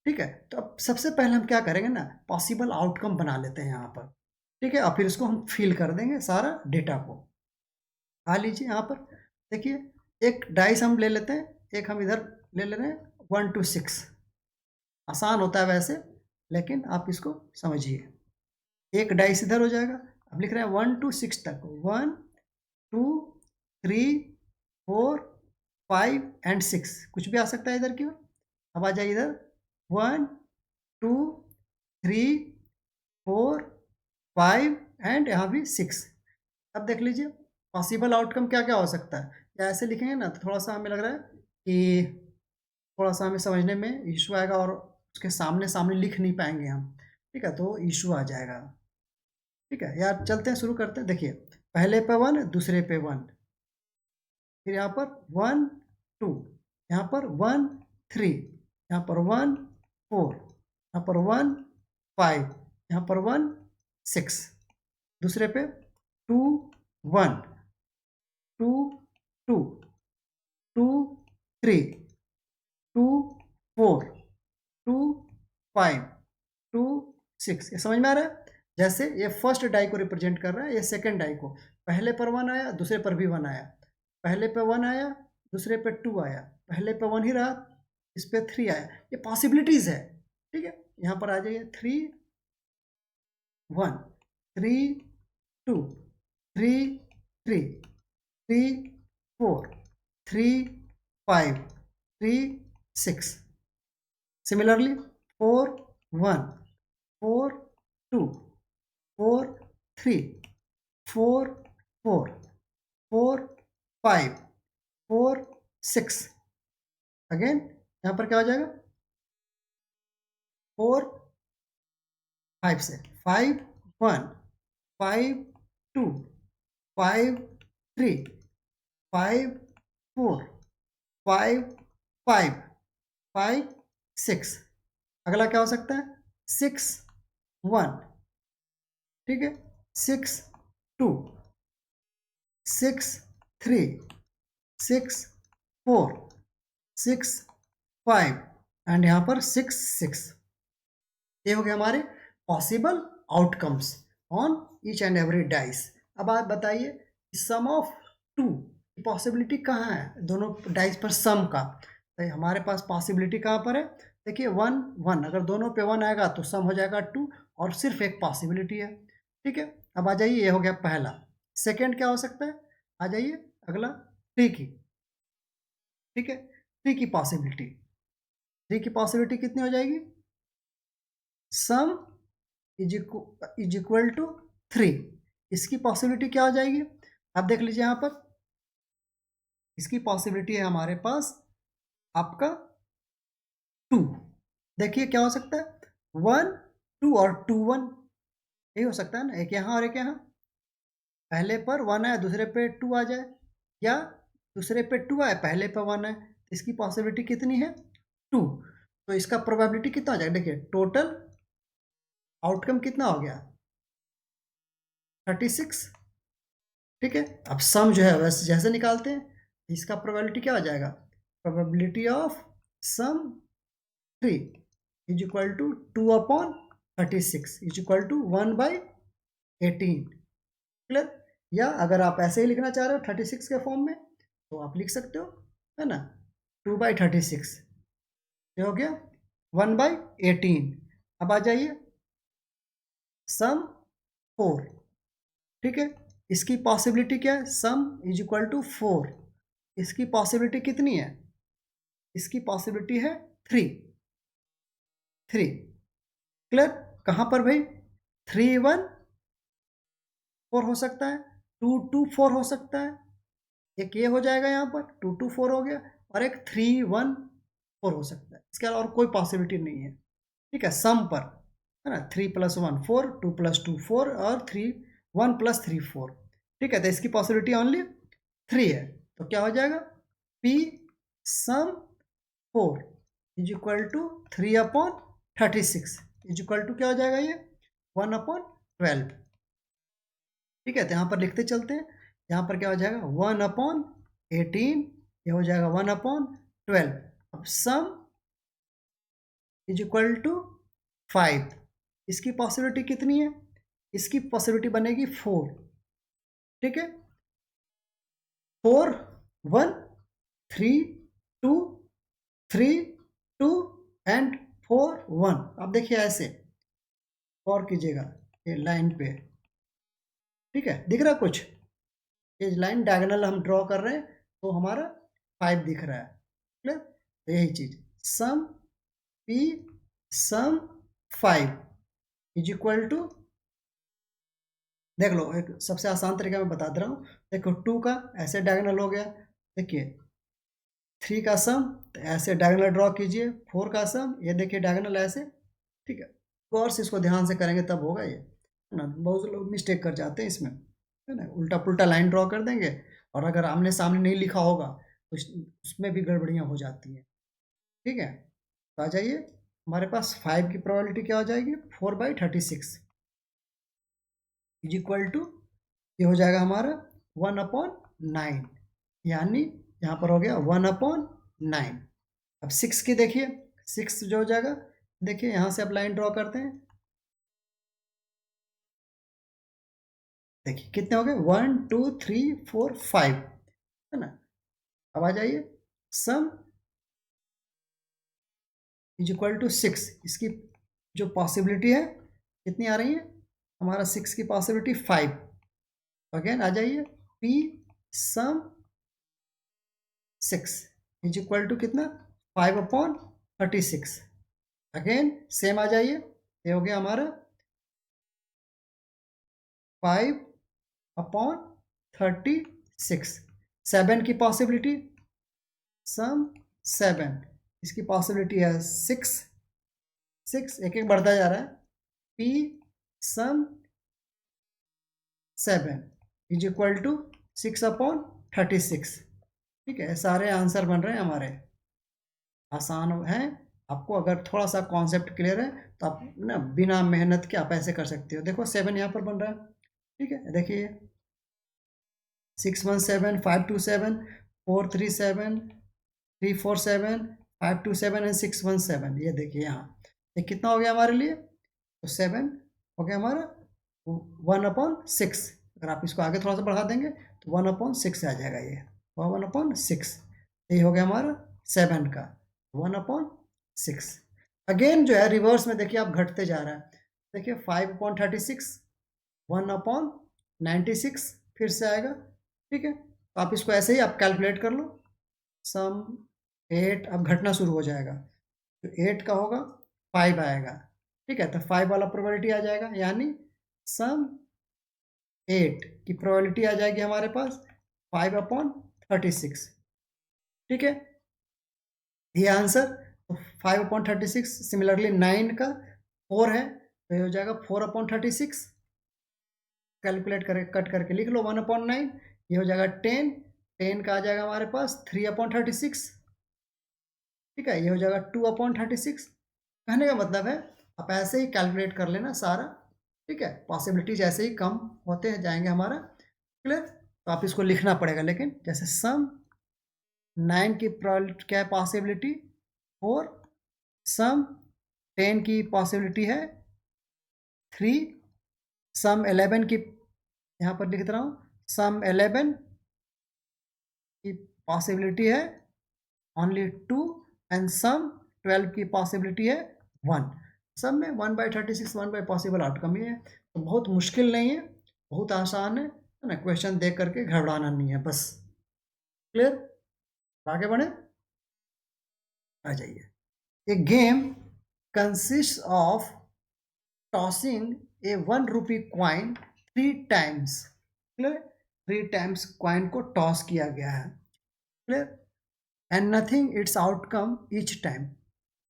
ठीक है, तो अब सबसे पहले हम क्या करेंगे ना, पॉसिबल आउटकम बना लेते हैं यहाँ पर। ठीक है, और फिर इसको हम फिल कर देंगे सारा डेटा को। आ लीजिए यहाँ पर देखिए, एक डाइस हम ले लेते हैं, एक हम इधर ले ले रहे हैं 1 to 6। आसान होता है वैसे, लेकिन आप इसको समझिए। एक डाइस इधर हो जाएगा, अब लिख रहे हैं 1 to 6 तक, 1 2 3 4 5 एंड 6, कुछ भी आ सकता है इधर की ओर। अब आ जाइए इधर 1 2 3 4 5 एंड यहाँ भी 6। अब देख लीजिए पॉसिबल आउटकम क्या क्या हो सकता है, या ऐसे लिखेंगे ना तो थोड़ा सा हमें लग रहा है कि थोड़ा सा हमें समझने में इशू आएगा, और उसके सामने सामने लिख नहीं पाएंगे हम। ठीक है, तो इशू आ जाएगा। ठीक है यार, चलते हैं शुरू करते हैं। देखिए पहले पे 1, दूसरे पे 1, फिर यहाँ पर 1 2, यहाँ पर 1 3, यहाँ पर 1 4, यहाँ पर 1 5, यहाँ पर 1 6, दूसरे पे 2 1 2 2 2 3 2 4 2 5 2 6। ये समझ में आ रहा है, जैसे ये फर्स्ट डाई को रिप्रेजेंट कर रहा है, ये सेकंड डाई को, पहले पर 1 आया, दूसरे पर भी 1 आया, पहले पे 1 आया, दूसरे पे 2 आया, पहले पे 1 ही रहा, इस पे 3 आया। ये पॉसिबिलिटीज है। ठीक है, यहाँ पर आ जाइए 3 1 3 2 3 3 3 4 3 5 3 6। Similarly 4 1 4 2 4 3 4 4 4 5 4 6। अगेन यहाँ पर क्या हो जाएगा, 4 5 से 5 1 5 2 5 3 5 4 5 5 5 6। अगला क्या हो सकता है, 6 1। ठीक है, 6 2 6 3 6 4 6 5 एंड यहाँ पर 6 6। ये हो गया हमारे possible outcomes on each and every dice. अब आप बताइए सम ऑफ 2 पॉसिबिलिटी कहाँ है, दोनों डाइस पर सम का। तो हमारे पास पॉसिबिलिटी कहाँ पर है, देखिए 1 1, अगर दोनों पे 1 आएगा तो सम हो जाएगा 2, और सिर्फ एक पॉसिबिलिटी है। ठीक है, अब आ जाइए, ये हो गया पहला। सेकेंड क्या हो सकता है, आ जाइए अगला 3 की। ठीक है, 3 की पॉसिबिलिटी, 3 की पॉसिबिलिटी कितनी हो जाएगी, सम इज इक्वल टू 3। इसकी पॉसिबिलिटी क्या हो जाएगी, आप देख लीजिए यहाँ पर, इसकी पॉसिबिलिटी है हमारे पास आपका 2। देखिए क्या हो सकता है, 1 2 और 2 1, यही हो सकता है ना, एक यहाँ और एक यहाँ। पहले पर 1 है, दूसरे पे 2 आ जाए, या दूसरे पे 2 आए, पहले पे 1 है, इसकी पॉसिबिलिटी कितनी है, 2। तो इसका प्रोबेबिलिटी कितना हो जाएगा, देखिए टोटल आउटकम कितना हो गया, 36। ठीक है, अब सम जो है वैसे जैसे निकालते हैं, इसका प्रोबेबिलिटी क्या हो जाएगा, probability of sum 3 is equal to 2/36 is equal to 1/18। Clear? या अगर आप ऐसे ही लिखना चाह रहे हो 36 के फॉर्म में तो आप लिख सकते हो, है ना, 2/36 ये हो गया 1/18। अब आ जाइए सम 4, ठीक है, इसकी पॉसिबिलिटी क्या है, सम इज इक्वल टू 4, इसकी पॉसिबिलिटी कितनी है, इसकी पॉसिबिलिटी है 3। क्लियर? कहाँ पर भाई, 3 1 4 हो सकता है, 2 2 4 हो सकता है, एक ये हो जाएगा यहाँ पर 2 2 4 हो गया, और एक 3 1 4 हो सकता है, इसके अलावा और कोई पॉसिबिलिटी नहीं है। ठीक है, सम पर, है ना, 3 + 1 4, 2 + 2 4 और 1 + 3 4। ठीक है, तो इसकी पॉसिबिलिटी ओनली 3 है, तो क्या हो जाएगा, P sum 4 is equal to 3/36 is equal to क्या हो जाएगा, ये 1/12। ठीक है, तो यहाँ पर लिखते चलते हैं, यहाँ पर क्या हो जाएगा 1/18, ये हो जाएगा 1/12। अब सम इज इक्वल टू 5, इसकी पॉसिबिलिटी कितनी है, इसकी पॉसिबिलिटी बनेगी 4। ठीक है, 4 1 3 2 3 2 एंड 4 1। अब देखिए ऐसे और कीजिएगा ये लाइन पे, ठीक है, दिख रहा है कुछ, ये लाइन डायगोनल हम ड्रॉ कर रहे हैं तो हमारा 5 दिख रहा है। क्लियर? तो यही चीज sum P sum 5 is equal to, देख लो एक सबसे आसान तरीका मैं बता दे रहा हूँ, देखो 2 का ऐसे डायगोनल हो गया, देखिए 3 का सम तो ऐसे डायगोनल ड्रॉ कीजिए, 4 का सम ये देखिए डायगोनल ऐसे। ठीक है, कोर्स इसको ध्यान से करेंगे तब होगा ये, है ना, बहुत लोग मिस्टेक कर जाते हैं इसमें, है ना, उल्टा पुल्टा लाइन ड्रॉ कर देंगे, और अगर आमने सामने नहीं लिखा होगा तो उसमें भी गड़बड़ियाँ हो जाती हैं। ठीक है, तो आ जाइए, हमारे पास 5 की प्रोबेबिलिटी क्या हो जाएगी, 4/36 इज इक्वल टू, ये हो जाएगा हमारा 1/9, यानी यहाँ पर हो गया 1/9। अब 6 की देखिए, 6 जो हो जाएगा, देखिए यहाँ से आप लाइन ड्रॉ करते हैं, देखिए कितने हो गए 1 2 3 4 5, है ना। अब आ जाइए सम इज इक्वल टू 6, इसकी जो पॉसिबिलिटी है कितनी आ रही है, हमारा 6 की पॉसिबिलिटी 5। अगेन आ जाइए P sum 6 is equal to कितना, 5/36। अगेन सेम आ जाइए, ये हो गया हमारा 5/36। 7 की पॉसिबिलिटी सम 7, इसकी पॉसिबिलिटी है 6 एक एक बढ़ता जा रहा है, P sum 7 is equal to 6/36। ठीक है, सारे आंसर बन रहे हैं हमारे, आसान है। आपको अगर थोड़ा सा कॉन्सेप्ट क्लियर है तो आप ना बिना मेहनत के आप ऐसे कर सकते हो। देखो 7 यहाँ पर बन रहा है, ठीक है, देखिए 6 1 7 5 2 7 4 3 7 3 4 7 5 2 7 एंड 6 1 7, ये देखिए यहाँ, ये कितना हो गया हमारे लिए, तो 7 हो गया हमारा 1/6। अगर आप इसको आगे थोड़ा सा बढ़ा देंगे तो 1/6 आ जाएगा, ये 1/6, ये हो गया हमारा 7 का 1/6। अगेन जो है रिवर्स में देखिए आप घटते जा रहा है, देखिए 5/36 1/96 फिर से आएगा। ठीक है, तो आप इसको ऐसे ही आप कैलकुलेट कर लो, सम 8 अब घटना शुरू हो जाएगा, तो 8 का होगा 5 आएगा। ठीक है, तो 5 वाला प्रोबेबिलिटी आ जाएगा, यानी सम 8 की प्रोबेबिलिटी आ जाएगी हमारे पास 5/36। ठीक है, ये आंसर, तो 5/36। सिमिलरली 9 का 4 है, तो ये हो जाएगा 4/36। कैलकुलेट करके कट करके लिख लो 1/9, ये हो जाएगा 10 का आ जाएगा हमारे पास 3/36। ठीक है, ये हो जाएगा 2/36। कहने का मतलब है आप ऐसे ही कैलकुलेट कर लेना सारा। ठीक है, पॉसिबिलिटीज ऐसे ही कम होते हैं जाएंगे हमारा। क्लियर? तो आप इसको लिखना पड़ेगा, लेकिन जैसे सम 9 की प्रोबेबिलिटी क्या है, पॉसिबिलिटी 4, सम 10 की पॉसिबिलिटी है 3, सम 11 की यहाँ पर लिख रहा हूँ, सम 11 की पॉसिबिलिटी है ओनली 2 एंड सम 12 की पॉसिबिलिटी है 1। सब में 1/36 1 बाई पॉसिबल आउटकम ही है, तो बहुत मुश्किल नहीं है, बहुत आसान है ना। क्वेश्चन देख करके घबराना नहीं है बस। क्लियर, आगे बढ़े, आ जाइए। A game consist of tossing a 1 rupee coin 3 times. Clear, 3 times coin को टॉस किया गया है। Clear, and nothing its outcome each time.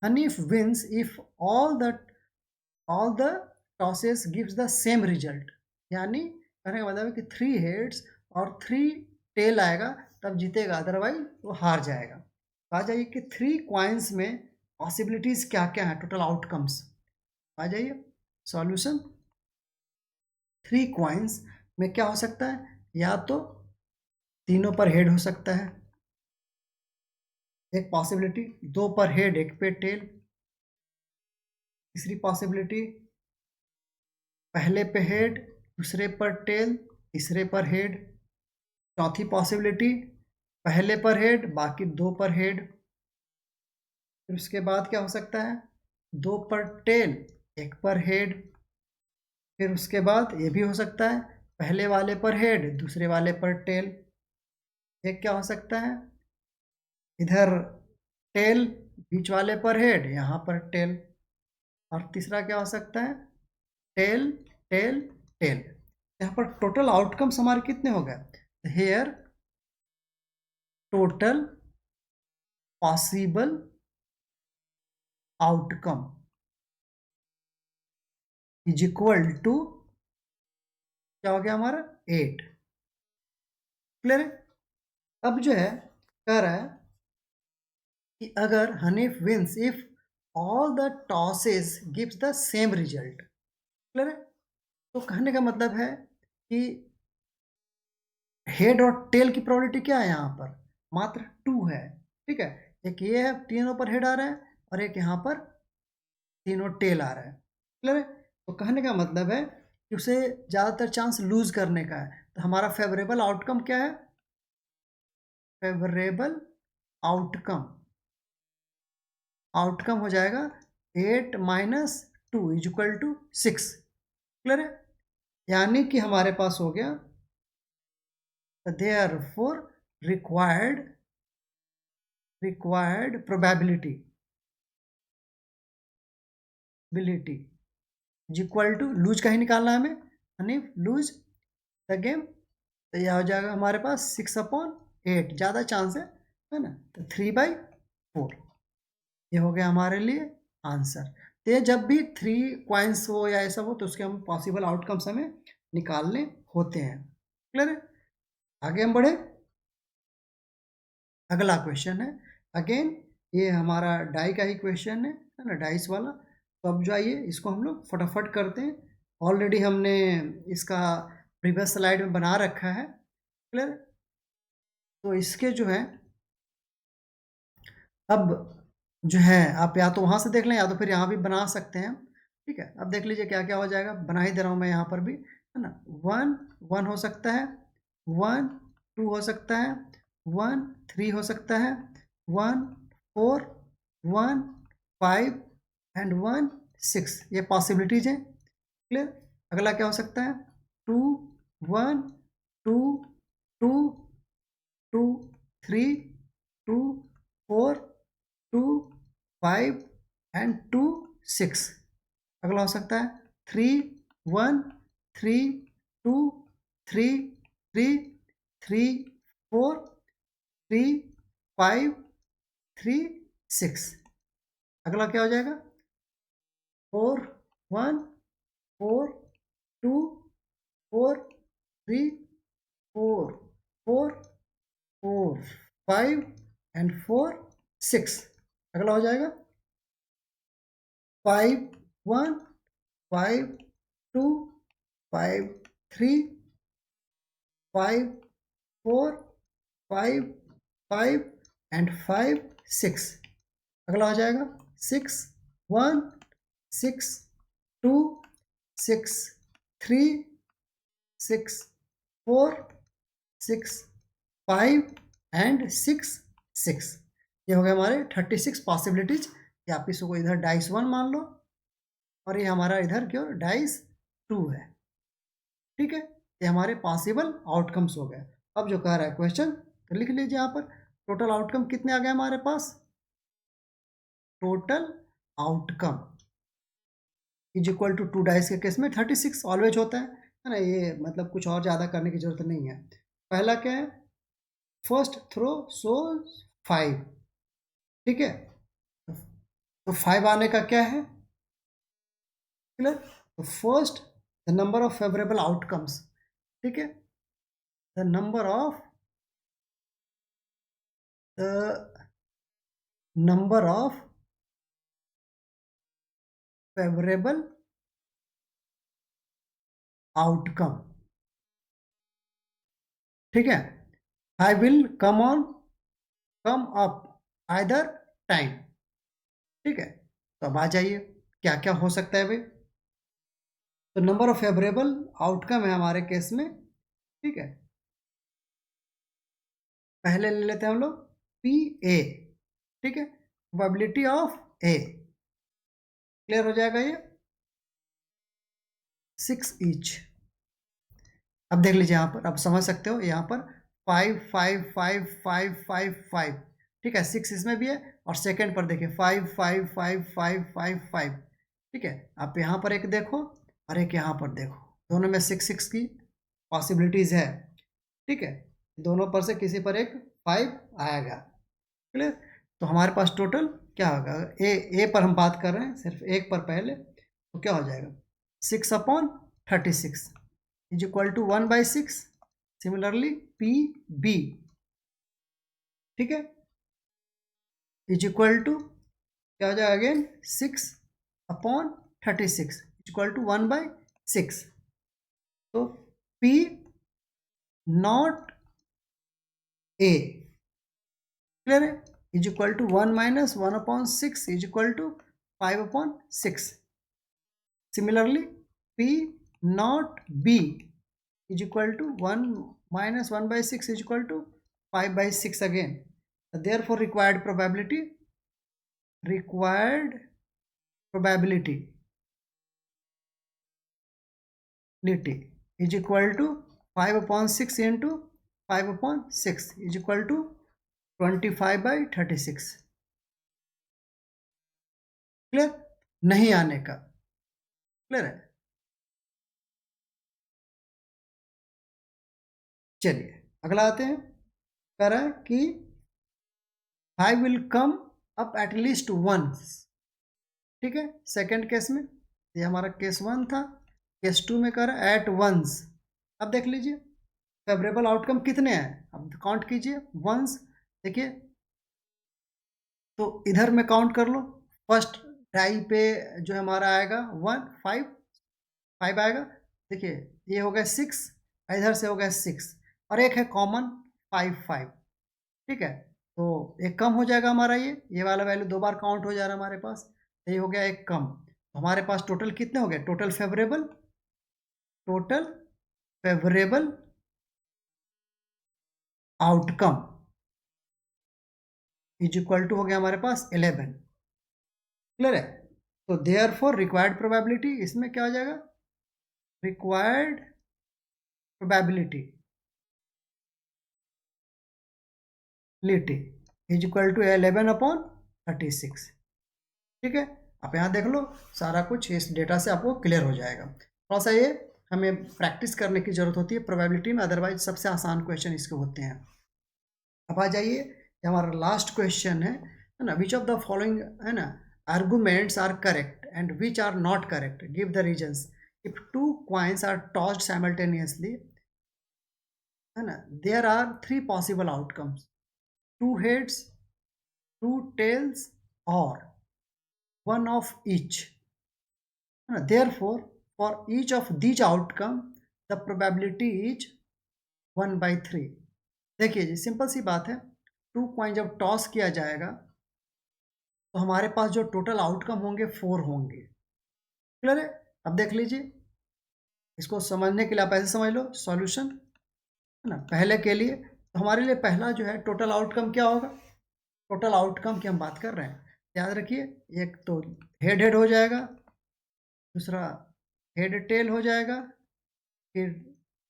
Hanif wins if all the tosses gives the same result. यानी कहने का मतलब है कि 3 हेड्स और 3 टेल आएगा तब जीतेगा, अदरवाइज वो हार जाएगा। आ जाइए कि 3 क्वाइंस में पॉसिबिलिटीज क्या क्या है, टोटल आउटकम्स। आ जाइए सॉल्यूशन। 3 क्वाइंस में क्या हो सकता है, या तो तीनों पर हेड हो सकता है, एक पॉसिबिलिटी 2 पर हेड 1 पे टेल। तीसरी पॉसिबिलिटी पहले पे हेड दूसरे पर टेल तीसरे पर हेड। चौथी पॉसिबिलिटी पहले पर हेड बाकी 2 पर हेड। फिर उसके बाद क्या हो सकता है, 2 पर टेल 1 पर हेड। फिर उसके बाद ये भी हो सकता है पहले वाले पर हेड दूसरे वाले पर टेल। एक क्या हो सकता है, इधर टेल बीच वाले पर हेड यहाँ पर टेल। और तीसरा क्या हो सकता है, टेल टेल टेल। यहाँ पर टोटल आउटकम्स हमारे कितने हो गए, here total possible outcome is equal to क्या हो गया हमारा 8। क्लियर है। अब जो है कह रहा है कि अगर Hanif wins if all the tosses gives the same result. Clear है, तो कहने का मतलब है कि हेड और टेल की प्रोबेबिलिटी क्या है, यहाँ पर मात्र 2 है। ठीक है, एक ये है तीनों पर हेड आ रहा है और एक यहाँ पर तीनों टेल आ रहा है। क्लियर है, तो कहने का मतलब है कि उसे ज़्यादातर चांस लूज करने का है। तो हमारा फेवरेबल आउटकम क्या है, फेवरेबल आउटकम आउटकम हो जाएगा 8 - 2 = 6। क्लियर है, यानी कि हमारे पास हो गया therefore required probability equal to lose का ही निकालना है हमें, यानी लूज द गेम। तो यह हो जाएगा हमारे पास 6/8, ज़्यादा चांस है ना, तो 3/4 ये हो गया हमारे लिए आंसर। तो ये जब भी 3 क्वाइंस हो या ऐसा हो तो उसके हम पॉसिबल आउटकम्स हमें निकालने होते हैं। क्लियर है, आगे हम बढ़े। अगला क्वेश्चन है, अगेन ये हमारा डाई का ही क्वेश्चन है ना, डाइस वाला। तो अब जो आइए इसको हम लोग फटाफट करते हैं। ऑलरेडी हमने इसका प्रीवियस स्लाइड में बना रखा है। क्लियर, तो इसके जो है अब जो है आप या तो वहाँ से देख लें या तो फिर यहाँ भी बना सकते हैं। ठीक है, अब देख लीजिए क्या क्या हो जाएगा, बना ही दे रहा हूँ मैं यहाँ पर भी, है ना। 1 1 हो सकता है, 1 2 हो सकता है, 1 3 हो सकता है, 1 4 1 5 एंड 1 6, ये पॉसिबिलिटीज हैं। क्लियर, अगला क्या हो सकता है, 2 1 2 2 2 3 2 4 2 5 एंड 2 6। अगला हो सकता है 3 1 3 2 3 3 3 4 3 5 3 6। अगला क्या हो जाएगा, 4 1 4 2 4 3 4 4 4 5 एंड 4 6। अगला हो जाएगा 5 1 5 2 5 3 5 4 5 5 एंड 5 6। अगला हो जाएगा 6 1 6 2 6 3 6 4 6 5 एंड 6 6। ये हो गए हमारे 36 पॉसिबिलिटीज। या आप इसको इधर डाइस 1 मान लो और ये हमारा इधर क्यों डाइस 2 है। ठीक है, ये हमारे पॉसिबल आउटकम्स हो गए। अब जो कह रहा है क्वेश्चन तो लिख लीजिए यहाँ पर टोटल आउटकम कितने आ गए हमारे पास। Total outcome is equal to 2 dice के केस में 36 ऑलवेज होता है ना। ये मतलब कुछ और ज़्यादा करने की जरूरत नहीं है। पहला क्या है, फर्स्ट थ्रो सो 5। ठीक है, तो 5 आने का क्या है, क्लियर। तो first the number of favourable outcomes. ठीक है, the number of favourable outcome. ठीक है, I will come up either time. ठीक है, तो अब आ जाइए क्या क्या हो सकता है भाई। तो नंबर ऑफ फेवरेबल आउटकम है हमारे केस में। ठीक है, पहले ले लेते हैं हम लोग पी ए। ठीक है, प्रोबेबिलिटी ऑफ ए, क्लियर हो जाएगा ये 6 ईच। अब देख लीजिए यहाँ पर, अब समझ सकते हो यहाँ पर 5 5 5 5 5 5। ठीक है, 6 इसमें भी है और सेकंड पर देखिए 5 5 5 5 5 5। ठीक है, आप यहाँ पर एक देखो और एक यहाँ पर देखो, दोनों में 6 6 की पॉसिबिलिटीज है। ठीक है, दोनों पर से किसी पर एक 5 आएगा, क्लियर। तो हमारे पास टोटल क्या होगा, ए पर हम बात कर रहे हैं सिर्फ एक पर पहले, तो क्या हो जाएगा 6/36 is equal to 1/6। Similarly P B, ठीक है, इज इक्वल टू क्या हो जाएगा अगेन 6/36 इज इक्वल टू 1/6। तो पी नॉट ए, क्लियर है, is equal to 1 - 1/6 is equal to 5/6। Similarly P not B is equal to 1 - 1/6 is equal to 5/6 again. Therefore required probability is equal to 5/6 into 5/6 is equal to 25/36। Clear, नहीं आने का, क्लियर है। चलिए अगला आते हैं, कह रहा है कि 5 will come up at least once. ठीक है, सेकंड केस में ये हमारा केस 1 था, केस 2 में कह रहा है एट वंस। अब देख लीजिए फेवरेबल आउटकम कितने हैं, अब काउंट कीजिए वंस। देखिए तो इधर में काउंट कर लो, फर्स्ट डाई पे जो हमारा आएगा 1 5 आएगा। देखिए ये हो गया 6, इधर से हो गया 6 और एक है कॉमन 5। ठीक है, तो एक कम हो जाएगा हमारा, ये वाला वैल्यू 2 बार काउंट हो जा रहा है हमारे पास, ये हो गया एक कम। तो हमारे पास टोटल कितने हो गए, total favourable outcome is equal to हो गया हमारे पास 11, क्लियर है। तो देयर फॉर रिक्वायर्ड प्रोबेबिलिटी, इसमें क्या हो जाएगा, required probability is equal to 11/36। ठीक है, आप यहाँ देख लो सारा कुछ इस डेटा से आपको क्लियर हो जाएगा। थोड़ा सा ये हमें प्रैक्टिस करने की जरूरत होती है प्रोबेबिलिटी में, अदरवाइज सबसे आसान क्वेश्चन इसके होते हैं। अब आ जाइए, ये हमारा लास्ट क्वेश्चन है ना, विच ऑफ द फॉलोइंग है ना arguments are correct and which are not correct, give the reasons. If 2 coins are tossed simultaneously, है ना, there are 3 possible outcomes, 2 heads, 2 tails or 1 of each। Therefore for each of these outcome the probability is 1/3। देखिए जी सिंपल सी बात है, 2 कॉइन जब टॉस किया जाएगा तो हमारे पास जो टोटल आउटकम होंगे 4 होंगे। क्लियर है? अब देख लीजिए, इसको समझने के लिए आप ऐसे समझ लो सॉल्यूशन, है ना। पहले के लिए तो हमारे लिए पहला जो है टोटल आउटकम क्या होगा, टोटल आउटकम की हम बात कर रहे हैं, याद रखिए। एक तो हेड हेड हो जाएगा, दूसरा हेड टेल हो जाएगा, फिर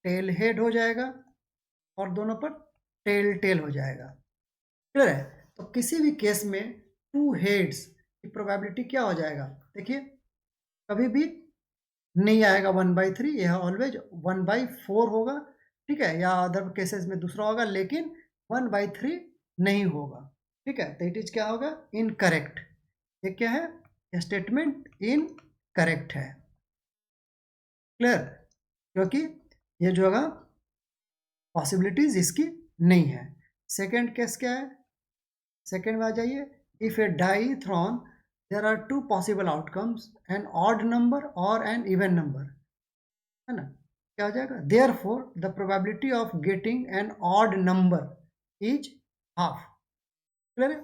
टेल हेड हो जाएगा, और दोनों पर टेल टेल हो जाएगा। क्लियर है? तो किसी भी केस में 2 हेड्स की प्रोबेबिलिटी क्या हो जाएगा, देखिए कभी भी नहीं आएगा 1/3, यह ऑलवेज 1/4 होगा, ठीक है, या अदर केसेस में दूसरा होगा, लेकिन 1/3 नहीं होगा, ठीक है। तो इट इज क्या होगा, इनकरेक्ट। ये क्या है, स्टेटमेंट इनकरेक्ट है। क्लियर? क्योंकि ये जो होगा पॉसिबिलिटीज इसकी नहीं है। सेकेंड केस क्या है, सेकेंड में आ जाइए, if a die thrown there are 2 possible outcomes, an odd number और एन इवन नंबर, है ना। क्या हो जाएगा, therefore the probability of getting an odd number is half. Clear है?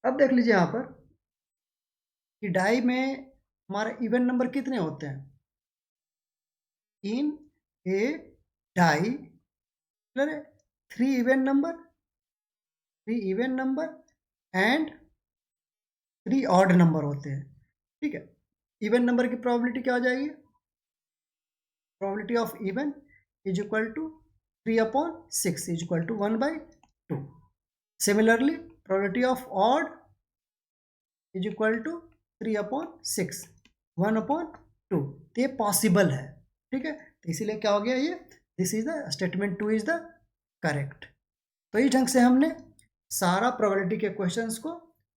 अब देख लीजिए यहाँ पर कि डाई में हमारे इवन नंबर कितने होते हैं, इन ए डाई, क्लियर है, 3 even number and 3 odd number होते हैं, ठीक है। इवन नंबर की प्रोबेबिलिटी क्या हो जाएगी, probability of even is equal to 3/6 is equal to 1/2। Similarly probability of odd is equal to 3/6, 1/2। तो ये पॉसिबल है, ठीक है। तो इसीलिए क्या हो गया, ये this is the statement 2 is the correct. तो इस ढंग से हमने सारा प्रोबेबिलिटी के क्वेश्चंस को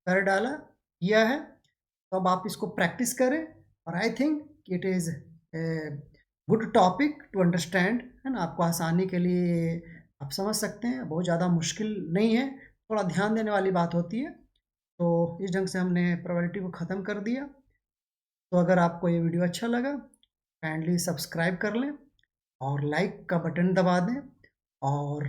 कर डाला किया है। तो अब आप इसको प्रैक्टिस करें, और I think it is good topic to understand, है ना। आपको आसानी के लिए आप समझ सकते हैं, बहुत ज़्यादा मुश्किल नहीं है, थोड़ा ध्यान देने वाली बात होती है। तो इस ढंग से हमने प्रोबेबिलिटी को ख़त्म कर दिया। तो अगर आपको ये वीडियो अच्छा लगा, काइंडली सब्सक्राइब कर लें और लाइक का बटन दबा दें, और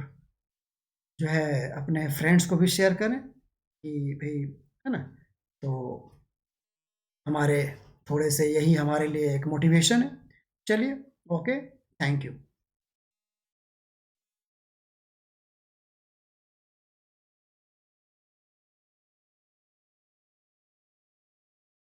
जो है अपने फ्रेंड्स को भी शेयर करें कि भाई, है ना। तो हमारे थोड़े से यही हमारे लिए एक मोटिवेशन है। चलिए, ओके, थैंक यू।